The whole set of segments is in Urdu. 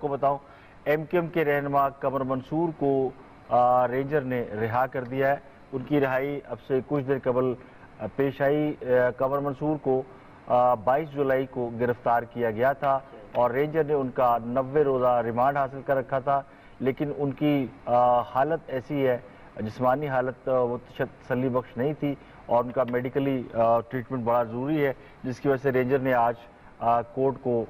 آپ کو بتاؤں ایم کیو ایم کے رہنما قمر منصور کو رینجر نے رہا کر دیا ہے. ان کی رہائی اب سے کچھ دیر قبل پیش آئی. قمر منصور کو 22 جولائی کو گرفتار کیا گیا تھا اور رینجر نے ان کا 90 روزہ ریمانڈ حاصل کر رکھا تھا، لیکن ان کی حالت ایسی ہے، جسمانی حالت وہ تسلی بخش نہیں تھی اور ان کا میڈیکلی ٹریٹمنٹ بڑا ضروری ہے، جس کی وجہ سے رینجر نے آج کورٹ کو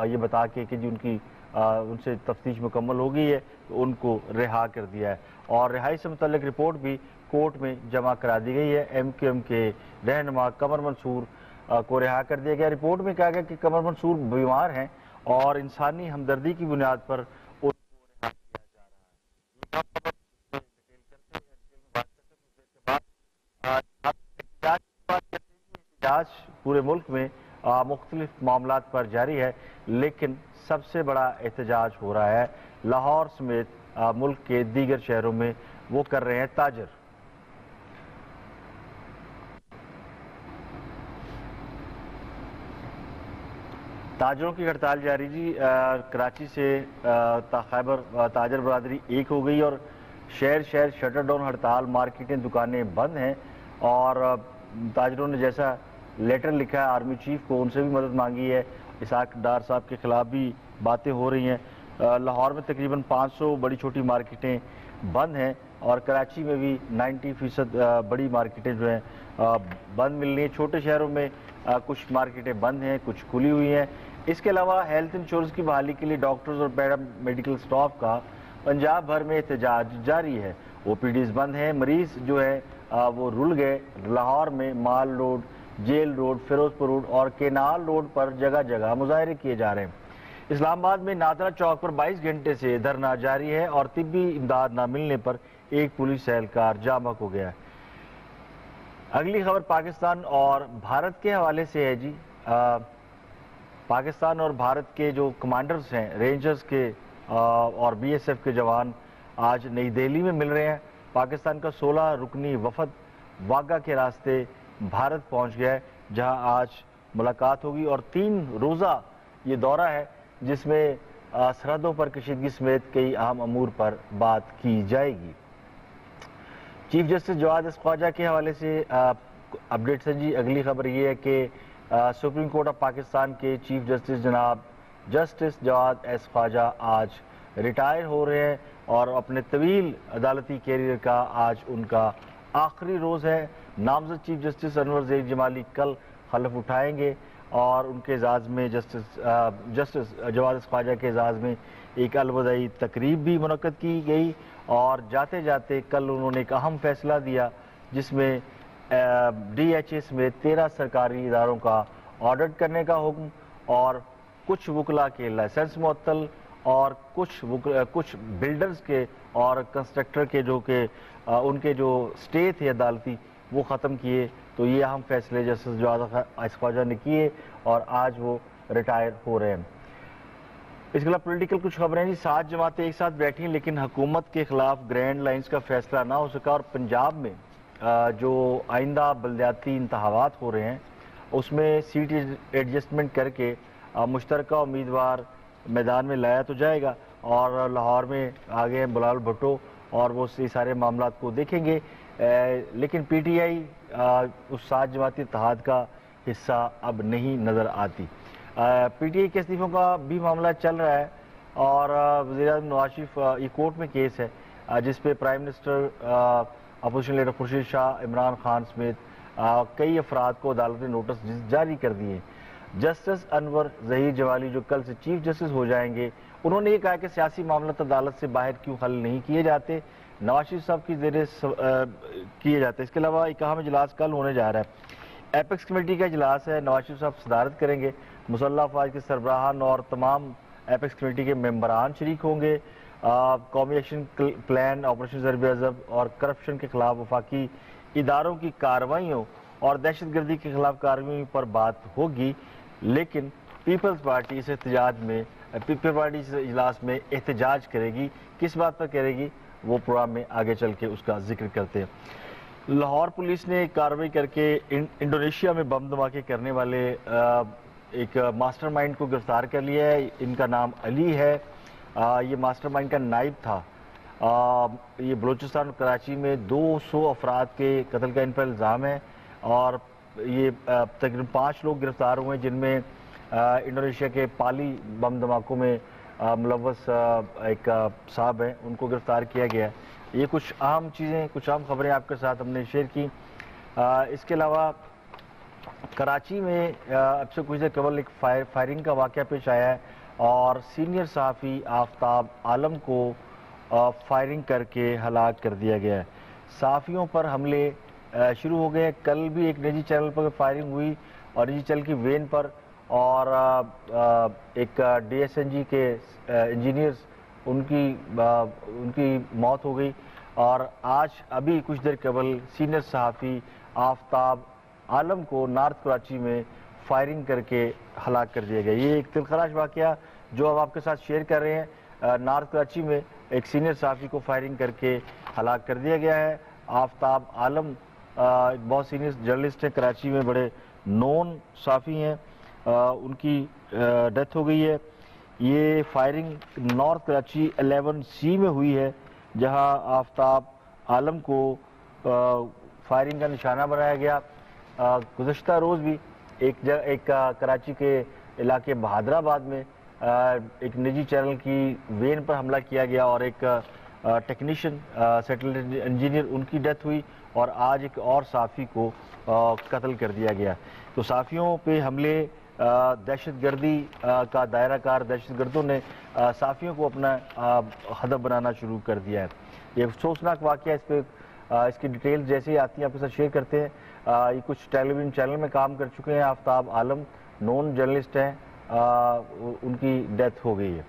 یہ بتا کے کہ جی ان سے تفتیش مکمل ہو گئی ہے تو ان کو رہا کر دیا ہے اور رہائی سے متعلق رپورٹ بھی کورٹ میں جمع کرا دی گئی ہے. ایم کیو ایم کے رہنما قمر منصور کو رہا کر دیا گیا. رپورٹ میں کہا گیا کہ قمر منصور بیمار ہیں اور انسانی ہمدردی کی بنیاد پر ان کو رہا کیا جا رہا ہے. احتجاج پورے ملک میں مختلف معاملات پر جاری ہے، لیکن سب سے بڑا احتجاج ہو رہا ہے لاہور سمیت ملک کے دیگر شہروں میں. وہ کر رہے ہیں تاجر. تاجروں کی ہڑتال جاری جی. کراچی سے خیبر تاجر برادری ایک ہو گئی اور شہر شٹر ڈاؤن ہڑتال، مارکیٹیں دکانیں بند ہیں اور تاجروں نے جیسا لیٹر لکھا ہے آرمی چیف کو، ان سے بھی مدد مانگی ہے. اسحاق ڈار صاحب کے خلاف بھی باتیں ہو رہی ہیں. لاہور میں تقریباً 500 بڑی چھوٹی مارکیٹیں بند ہیں اور کراچی میں بھی 90% بڑی مارکیٹیں جو ہیں بند مل رہی ہیں. چھوٹے شہروں میں کچھ مارکیٹیں بند ہیں، کچھ کھلی ہوئی ہیں. اس کے علاوہ ہیلتھ انشورنس کی بحالی کے لیے ڈاکٹرز اور پیرا میڈیکل سٹاف کا پنجاب بھر میں احتجاج جاری ہے. او پی ڈیز بند ہیں. مریض جو ہے وہ رل گئے. لاہور میں مال روڈ، جیل روڈ، فیروز پور روڈ اور کینال روڈ پر جگہ جگہ مظاہرے کیے جا رہے ہیں. اسلام آباد میں نادرا چوک پر 22 گھنٹے سے دھرنا جاری ہے اور طبی امداد نہ ملنے پر ایک پولیس اہلکار جاں بحق ہو گیا ہے. اگلی خبر پاکستان اور بھارت کے حوالے سے ہے جی. پاکستان اور بھارت کے جو کمانڈرز ہیں، رینجرز کے اور بی ایس ایف کے جوان آج نئی دہلی میں مل رہے ہیں. پاکستان کا 16 رکنی وفد واگا کے راستے بھارت پہنچ گیا ہے، جہاں آج ملاقات ہوگی اور 3 روزہ یہ دورہ ہے جس میں سرحدوں پر کشیدگی سمیت کئی اہم امور پر بات کی جائے گی. چیف جسٹس جواد ایس خواجہ کے حوالے سے اپڈیٹس ہے جی. اگلی خبر یہ ہے کہ سپریم کورٹ آف پاکستان کے چیف جسٹس جناب جسٹس جواد ایس خواجہ آج ریٹائر ہو رہے ہیں اور اپنے طویل عدالتی کیریئر کا آج ان کا آخری روز ہے. نامزد چیف جسٹس انور زید جمالی کل حلف اٹھائیں گے اور ان کے اعزاز میں جسٹس جواد ایس خواجہ کے اعزاز میں ایک الوداعی تقریب بھی منعقد کی گئی اور جاتے جاتے کل انہوں نے ایک اہم فیصلہ دیا جس میں ڈی ایچ اے سمیت 13 سرکاری اداروں کا آڈٹ کرنے کا حکم اور کچھ وکلاء کے لائسنس معطل اور کچھ بلڈرز کے اور کنسٹرکٹر کے جو کہ ان کے جو سٹے تھے عدالتی وہ ختم کیے. تو یہ اہم فیصلے جسٹس جواد ایس خواجہ نے کیے اور آج وہ ریٹائر ہو رہے ہیں. اس کے علاوہ پولیٹیکل کچھ خبریں جی. 7 جماعتیں ایک ساتھ بیٹھیں لیکن حکومت کے خلاف گرینڈ لائنز کا فیصلہ نہ ہو سکا اور پنجاب میں جو آئندہ بلدیاتی انتخابات ہو رہے ہیں اس میں سیٹ ایڈجسٹمنٹ کر کے مشترکہ امیدوار میدان میں لایا تو جائے گا اور لاہور میں آگے ہیں بلال بھٹو اور وہ سارے معاملات کو دیکھیں گے. لیکن پی ٹی آئی اس 7 جماعتی اتحاد کا حصہ اب نہیں نظر آتی. پی ٹی آئی کے استعفوں کا بھی معاملہ چل رہا ہے اور وزیر اعظم نواز شریف یہ کورٹ میں کیس ہے جس پہ prime minister opposition leader Khurshid Shah, Imran Khan سمیت کئی افراد کو عدالت نے نوٹس جاری کر دیے. جسٹس انور ظہیر جمالی جو کل سے چیف جسٹس ہو جائیں گے، انہوں نے یہ کہا کہ سیاسی معاملات عدالت سے باہر کیوں حل نہیں کیے جاتے، نواز شریف صاحب کی زیر کیے جاتے. اس کے علاوہ ایک اہم اجلاس کل ہونے جا رہا ہے. ایپیکس کمیٹی کا اجلاس ہے، نواز شریف صاحب صدارت کریں گے. مسلح افواج کے سربراہان اور تمام ایپیکس کمیٹی کے ممبران شریک ہوں گے. قومی action plan, operation Zarb Azb اور کرپشن کے خلاف وفاقی اداروں کی کارروائیوں اور دہشت گردی کے خلاف کارروائیوں پر بات ہوگی. لیکن پیپلز پارٹی اس اجلاس میں احتجاج کرے گی. کس بات پر کرے گی وہ پروگرام میں آگے چل کے اس کا ذکر کرتے ہیں. لاہور پولیس نے کارروائی کر کے انڈونیشیا میں بم دھماکے کرنے والے ایک ماسٹر مائنڈ کو گرفتار کر لیا ہے. ان کا نام علی ہے یہ ماسٹر مائنڈ کا نائب تھا۔ یہ بلوچستان اور کراچی میں 200 افراد کے قتل کا ان پر الزام ہے، اور یہ تقریباً 5 لوگ گرفتار ہوئے ہیں، جن میں انڈونیشیا کے پالی بم دھماکوں میں ملوث ایک صاحب ہیں، ان کو گرفتار کیا گیا ہے۔ یہ کچھ اہم چیزیں، کچھ اہم خبریں آپ کے ساتھ ہم نے شیئر کی۔ اس کے علاوہ کراچی میں اب سے کچھ دیر قبل ایک فائرنگ کا واقعہ پیش آیا ہے، اور سینئر صحافی آفتاب عالم کو فائرنگ کر کے ہلاک کر دیا گیا ہے۔ صحافیوں پر حملے شروع ہو گئے۔ کل بھی ایک نجی چینل پر فائرنگ ہوئی، اور نجی چینل کی وین پر، اور ایک ڈی ایس این جی کے انجینئرز ان کی موت ہو گئی، اور آج ابھی کچھ دیر قبل سینئر صحافی آفتاب عالم کو نارتھ کراچی میں فائرنگ کر کے ہلاک کر دیا گیا۔ یہ ایک دلخراش واقعہ جو اب آپ کے ساتھ شیئر کر رہے ہیں۔ نارتھ کراچی میں ایک سینئر صحافی کو فائرنگ کر کے ہلاک کر دیا گیا ہے۔ آفتاب عالم بہت سینئر جرنلسٹ ہیں، کراچی میں بڑے نون صحافی ہیں، ان کی ڈیتھ ہو گئی ہے۔ یہ فائرنگ نارتھ کراچی 11C میں ہوئی ہے، جہاں آفتاب عالم کو فائرنگ کا نشانہ بنایا گیا۔ گزشتہ روز بھی ایک کراچی کے علاقے بہادر آباد میں ایک نجی چینل کی وین پر حملہ کیا گیا، اور ایک ٹیکنیشین سیٹلائٹ انجینئر ان کی ڈیتھ ہوئی، اور آج ایک اور صحافی کو قتل کر دیا گیا۔ تو صحافیوں پہ حملے، دہشت گردی کا دائرہ کار دہشت گردوں نے صحافیوں کو اپنا ہدف بنانا شروع کر دیا ہے۔ یہ افسوسناک واقعہ، اس کی ڈیٹیل جیسے ہی آتی ہیں آپ کے ساتھ شیئر کرتے ہیں۔ یہ کچھ ٹیلی ویژن چینل میں کام کر چکے ہیں۔ آفتاب عالم نون جرنلسٹ ہیں، ان کی ڈیتھ ہو گئی ہے۔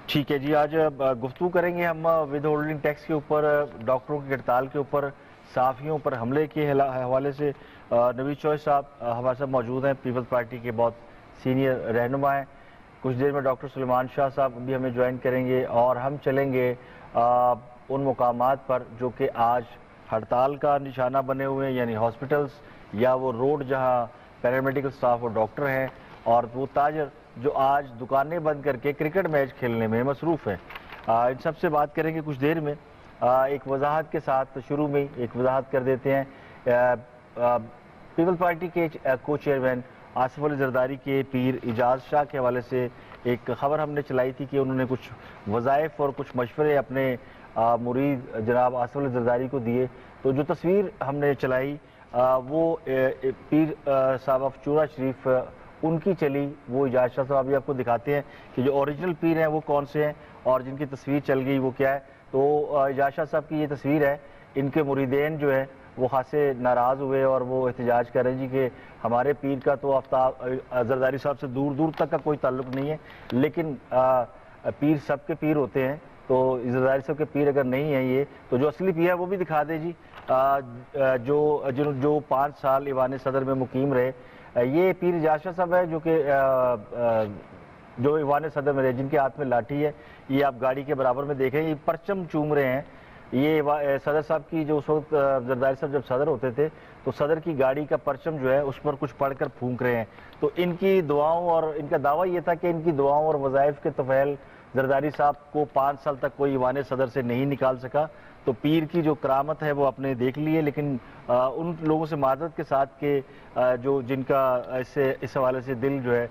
ٹھیک ہے جی، آج گفتگو کریں گے ہم ود ہولڈنگ ٹیکس کے اوپر، ڈاکٹروں کی ہڑتال کے اوپر، صحافیوں پر حملے کے حوالے سے۔ نوید چوہے صاحب ہمارے ساتھ موجود ہیں، پیپلز پارٹی کے بہت سینئر رہنما ہیں۔ کچھ دیر میں ڈاکٹر سلیمان شاہ صاحب بھی ہمیں جوائن کریں گے، اور ہم چلیں گے ان مقامات پر جو کہ آج ہڑتال کا نشانہ بنے ہوئے ہیں، یعنی ہاسپٹلز یا وہ روڈ جہاں پیرامیڈیکل سٹاف اور ڈاکٹر ہیں، اور وہ تاجر جو آج دکانیں بند کر کے کرکٹ میچ کھیلنے میں مصروف ہیں۔ ان سب سے بات کریں گے کچھ دیر میں۔ ایک وضاحت کے ساتھ شروع میں ایک وضاحت کر دیتے ہیں۔ پیپل پارٹی کے کو چیئرمین آصف علی زرداری کے پیر اعجاز شاہ کے حوالے سے ایک خبر ہم نے چلائی تھی کہ انہوں نے کچھ وظائف اور کچھ مشورے اپنے مرید جناب آصف علی زرداری کو دیے۔ تو جو تصویر ہم نے چلائی وہ پیر صاحب آف چورا شریف ان کی چلی، وہ اعجاز شاہ صاحب ابھی آپ کو دکھاتے ہیں کہ جو اوریجنل پیر ہیں وہ کون سے ہیں، اور جن کی تصویر چل گئی وہ کیا ہے۔ تو اعجاز شاہ صاحب کی یہ تصویر ہے۔ ان کے مریدین جو ہے وہ خاصے ناراض ہوئے، اور وہ احتجاج کر رہے ہیں جی کہ ہمارے پیر کا تو آفتاب زرداری صاحب سے دور دور تک کا کوئی تعلق نہیں ہے، لیکن پیر سب کے پیر ہوتے ہیں، تو زرداری صاحب کے پیر اگر نہیں ہیں یہ تو جو اصلی پیر ہے وہ بھی دکھا دے جی، جو 5 سال ایوان صدر میں مقیم رہے۔ یہ پیر اعجاز شاہ صاحب ہے جو ایوان صدر میں رہے، جن کے ہاتھ میں لاٹھی ہے۔ یہ آپ گاڑی کے برابر میں دیکھ رہے ہیں، یہ پرچم چوم رہے ہیں۔ یہ صدر صاحب کی جو اس وقت زرداری صاحب جب صدر ہوتے تھے تو صدر کی گاڑی کا پرچم جو ہے اس پر کچھ پڑھ کر پھونک رہے ہیں۔ تو ان کی دعاؤں، اور ان کا دعویٰ یہ تھا کہ ان کی دعاؤں اور وظائف کے طفیل زرداری صاحب کو 5 سال تک کوئی ایوان صدر سے نہیں نکال سکا۔ تو پیر کی جو کرامت ہے وہ اپنے دیکھ لیے، لیکن ان لوگوں سے معذرت کے ساتھ کہ جن کا اس حوالے سے دل جو ہے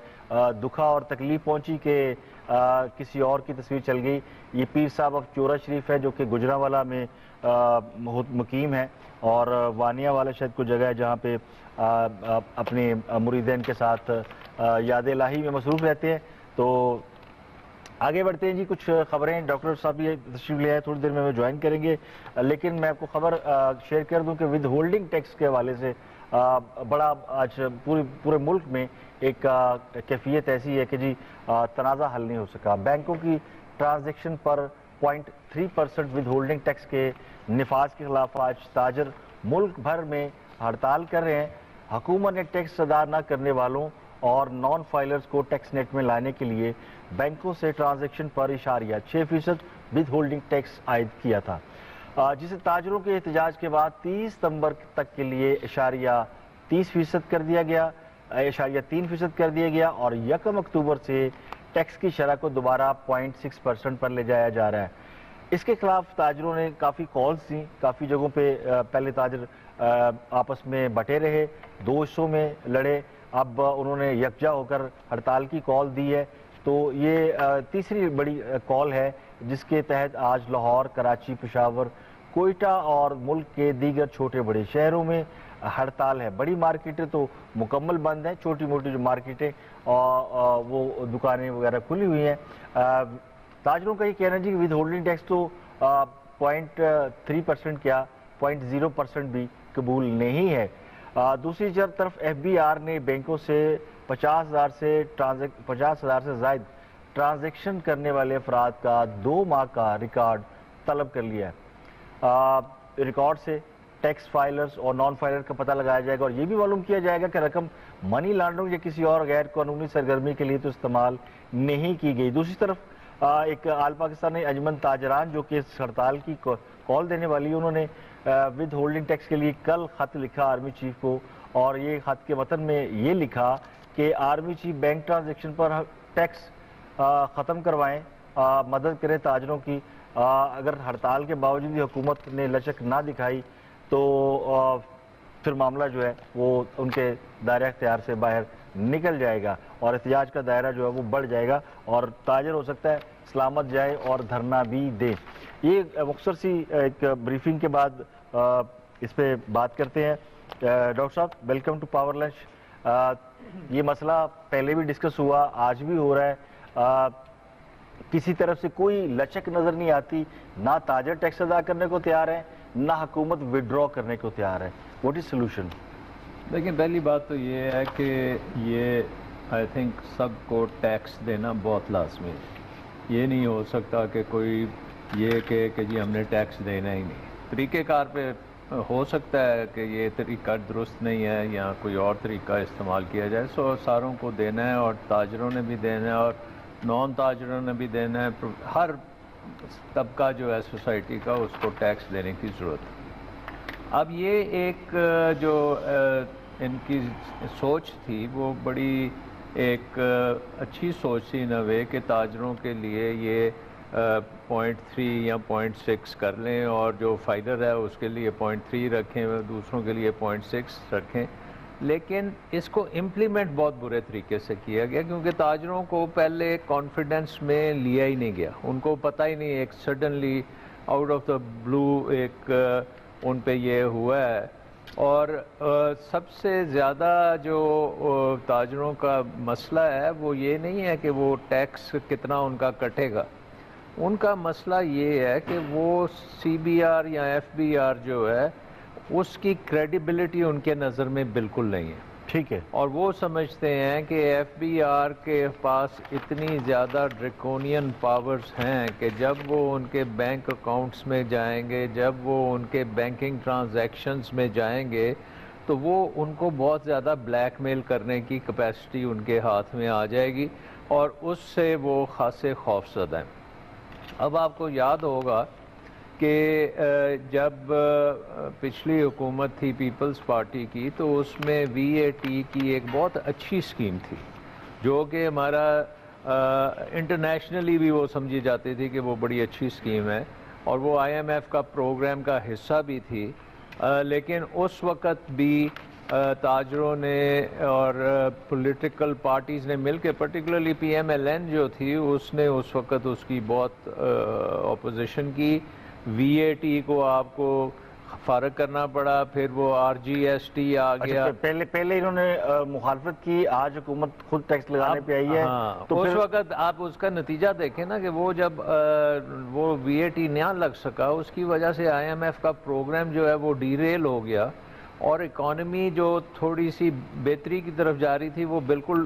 دکھا اور تکلیف پہنچی کہ کسی اور کی تصویر چل گئی۔ یہ پیر صاحب آف چورا شریف ہے جو کہ گجرانوالہ میں مقیم ہے، اور وانیہ والا شاید کوئی جگہ ہے جہاں پہ اپنے مریدین کے ساتھ یاد الہی میں مصروف رہتے ہیں۔ تو آگے بڑھتے ہیں جی، کچھ خبریں ڈاکٹر صاحب یہ تشریف لے آئے، تھوڑی دیر میں ہمیں جوائن کریں گے، لیکن میں آپ کو خبر شیئر کر دوں کہ ود ہولڈنگ ٹیکس کے حوالے سے بڑا آج پورے ملک میں ایک کیفیت ایسی ہے کہ جی تنازع حل نہیں ہو سکا۔ بینکوں کی ٹرانزیکشن پر 0.3% ود ہولڈنگ ٹیکس کے نفاذ کے خلاف آج تاجر ملک بھر میں ہڑتال کر رہے ہیں۔ حکومت نے ٹیکس ادا نہ کرنے والوں اور نان فائلرز کو ٹیکس نیٹ میں لانے کے لیے بینکوں سے ٹرانزیکشن پر 6% ود ہولڈنگ ٹیکس عائد کیا تھا، جسے تاجروں کے احتجاج کے بعد 30 ستمبر تک کے لیے 30% کر دیا گیا۔ 0.3% کر دیا گیا اور 1 اکتوبر سے ٹیکس کی شرح کو دوبارہ 0.6% پر لے جایا جا رہا ہے۔ اس کے خلاف تاجروں نے کافی کالز دیں، کافی جگہوں پہ پہلے تاجر آپس میں بٹے رہے، 2 حصوں میں لڑے، اب انہوں نے یکجا ہو کر ہڑتال کی کال دی ہے۔ تو یہ تیسری بڑی کال ہے جس کے تحت آج لاہور، کراچی، پشاور، کوئٹہ اور ملک کے دیگر چھوٹے بڑے شہروں میں ہڑتال ہے۔ بڑی مارکیٹیں تو مکمل بند ہیں، چھوٹی موٹی جو مارکیٹیں اور وہ دکانیں وغیرہ کھلی ہوئی ہیں۔ تاجروں کا یہ کہنا ہے کہ ود ہولڈنگ ٹیکس تو 0.3% کیا 0.0% بھی قبول نہیں ہے۔ دوسری طرف ایف بی آر نے بینکوں سے 50,000 سے زائد ٹرانزیکشن کرنے والے افراد کا 2 ماہ کا ریکارڈ طلب کر لیا ہے۔ ریکارڈ سے ٹیکس فائلرز اور نان فائلر کا پتہ لگایا جائے گا اور یہ بھی معلوم کیا جائے گا کہ رقم منی لانڈرنگ یا کسی اور غیر قانونی سرگرمی کے لیے تو استعمال نہیں کی گئی۔ دوسری طرف ایک آل پاکستانی انجمن تاجران جو کہ اس ہڑتال کی کال دینے والی، انہوں نے ود ہولڈنگ ٹیکس کے لیے کل خط لکھا آرمی چیف کو، اور یہ خط کے متن میں یہ لکھا کہ آرمی چیف بینک ٹرانزیکشن پر ٹیکس ختم کروائیں، مدد کریں تاجروں کی۔ اگر ہڑتال کے باوجود حکومت نے لچک نہ دکھائی تو پھر معاملہ جو ہے وہ ان کے دائرہ اختیار سے باہر نکل جائے گا اور احتجاج کا دائرہ جو ہے وہ بڑھ جائے گا اور تاجر ہو سکتا ہے سلامت جائے اور دھرنا بھی دے۔ یہ مختصر سی ایک بریفنگ کے بعد اس پہ بات کرتے ہیں۔ ڈاکٹر صاحب ویلکم ٹو پاور لنچ۔ یہ مسئلہ پہلے بھی ڈسکس ہوا، آج بھی ہو رہا ہے، کسی طرف سے کوئی لچک نظر نہیں آتی، نہ تاجر ٹیکس ادا کرنے کو تیار ہے نہ حکومت وڈرا کرنے کو تیار ہے۔ What is solution? لیکن پہلی بات تو یہ ہے کہ یہ آئی تھنک سب کو ٹیکس دینا بہت لازمی ہے۔ یہ نہیں ہو سکتا کہ کوئی یہ کہے کہ جی ہم نے ٹیکس دینا ہی نہیں۔ طریقہ کار پہ ہو سکتا ہے کہ یہ طریقہ درست نہیں ہے یا کوئی اور طریقہ استعمال کیا جائے، سو ساروں کو دینا ہے اور تاجروں نے بھی دینا ہے اور نان تاجروں نے بھی دینا ہے۔ ہر طبقہ جو ہے سوسائٹی کا اس کو ٹیکس دینے کی ضرورت ہے۔ اب یہ ایک جو ان کی سوچ تھی وہ بڑی ایک اچھی سوچ تھی ان اے وے کہ تاجروں کے لیے یہ 0.3 یا 0.6 کر لیں اور جو فائلر ہے اس کے لیے 0.3 رکھیں، دوسروں کے لیے 0.6 رکھیں۔ لیکن اس کو امپلیمنٹ بہت برے طریقے سے کیا گیا کیونکہ تاجروں کو پہلے کانفیڈنس میں لیا ہی نہیں گیا، ان کو پتہ ہی نہیں، ایک سڈنلی آؤٹ آف دا بلو ایک ان پہ یہ ہوا ہے۔ اور سب سے زیادہ جو تاجروں کا مسئلہ ہے وہ یہ نہیں ہے کہ وہ ٹیکس کتنا ان کا کٹے گا، ان کا مسئلہ یہ ہے کہ وہ سی بی آر یا ایف بی آر جو ہے اس کی کریڈیبلٹی ان کے نظر میں بالکل نہیں ہے۔ ٹھیک ہے، اور وہ سمجھتے ہیں کہ ایف بی آر کے پاس اتنی زیادہ ڈریکونین پاورز ہیں کہ جب وہ ان کے بینک اکاؤنٹس میں جائیں گے، جب وہ ان کے بینکنگ ٹرانزیکشنز میں جائیں گے تو وہ ان کو بہت زیادہ بلیک میل کرنے کی کیپیسٹی ان کے ہاتھ میں آ جائے گی اور اس سے وہ خاصے خوف زدہ ہیں۔ اب آپ کو یاد ہوگا کہ جب پچھلی حکومت تھی پیپلز پارٹی کی تو اس میں وی اے ٹی کی ایک بہت اچھی اسکیم تھی جو کہ ہمارا انٹرنیشنلی بھی وہ سمجھی جاتی تھی کہ وہ بڑی اچھی اسکیم ہے اور وہ آئی ایم ایف کا پروگرام کا حصہ بھی تھی، لیکن اس وقت بھی تاجروں نے اور پولیٹیکل پارٹیز نے مل کے، particularly P M L N جو تھی اس نے اس وقت اس کی بہت اپوزیشن کی۔ وی اے ٹی کو آپ کو فارغ کرنا پڑا، پھر وہ آر جی ایس ٹی آ گیا۔ پہلے انہوں نے مخالفت کی، آج حکومت خود ٹیکس لگانے پہ آئی ہے تو اس وقت آپ اس کا نتیجہ دیکھیں نا کہ وہ جب وہ وی اے ٹی نہ لگ سکا اس کی وجہ سے آئی ایم ایف کا پروگرام جو ہے وہ ڈی ریل ہو گیا اور اکانومی جو تھوڑی سی بہتری کی طرف جا رہی تھی وہ بالکل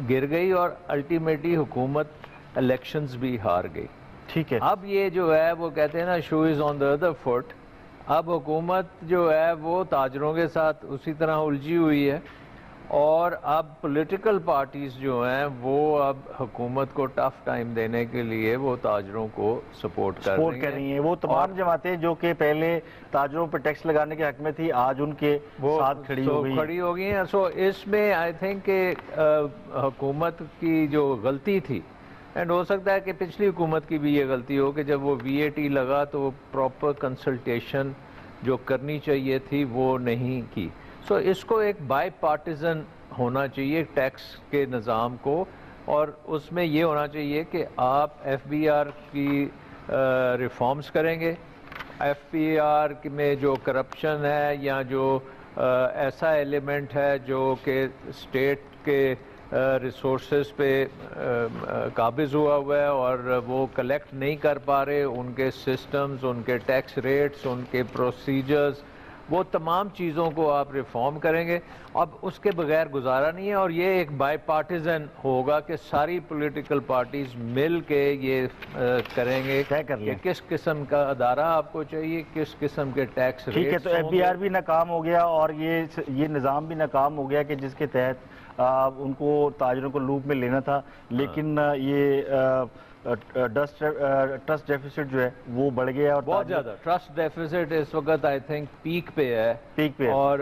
گر گئی اور الٹیمیٹلی حکومت الیکشنز بھی ہار گئی۔ ٹھیک ہے، اب یہ جو ہے وہ کہتے ہیں نا شو از آن دا ادر فٹ، اب حکومت جو ہے وہ تاجروں کے ساتھ اسی طرح الجھی ہوئی ہے اور اب پولیٹیکل پارٹیز جو ہیں وہ اب حکومت کو ٹف ٹائم دینے کے لیے وہ تاجروں کو سپورٹ کر رہی ہیں. وہ تمام جماعتیں جو کہ پہلے تاجروں پہ ٹیکس لگانے کے حق میں تھی آج ان کے ساتھ کھڑی ہو گئی ہیں. سو اس میں آئی تھنک کہ حکومت کی جو غلطی تھی، اینڈ ہو سکتا ہے کہ پچھلی حکومت کی بھی یہ غلطی ہو کہ جب وہ وی اے ٹی لگا تو وہ پراپر کنسلٹیشن جو کرنی چاہیے تھی وہ نہیں کی. سو اس کو ایک بائی پارٹیزن ہونا چاہیے ٹیکس کے نظام کو، اور اس میں یہ ہونا چاہیے کہ آپ ایف بی آر کی ریفارمز کریں گے. ایف بی آر میں جو کرپشن ہے یا جو ایسا ایلیمنٹ ہے جو کہ اسٹیٹ کے ریسورسز پہ قابض ہوا ہے اور وہ کلیکٹ نہیں کر پا رہے، ان کے سسٹمز، ان کے ٹیکس ریٹس، ان کے پروسیجرز، وہ تمام چیزوں کو آپ ریفارم کریں گے. اب اس کے بغیر گزارا نہیں ہے، اور یہ ایک بائی پارٹیزن ہوگا کہ ساری پولیٹیکل پارٹیز مل کے یہ کریں گے کہ کس قسم کا ادارہ آپ کو چاہیے، کس قسم کے ٹیکس ریٹس. ٹھیک ہے، تو ایف بی آر بھی ناکام ہو گیا اور یہ نظام بھی ناکام ہو گیا کہ جس کے تحت ان کو تاجروں کو لوپ میں لینا تھا، لیکن یہ ٹرسٹ ڈیفیسٹ جو ہے وہ بڑھ گیا اور بہت زیادہ. ٹرسٹ ڈیفیسٹ اس وقت آئی تھنک پیک پہ ہے. اور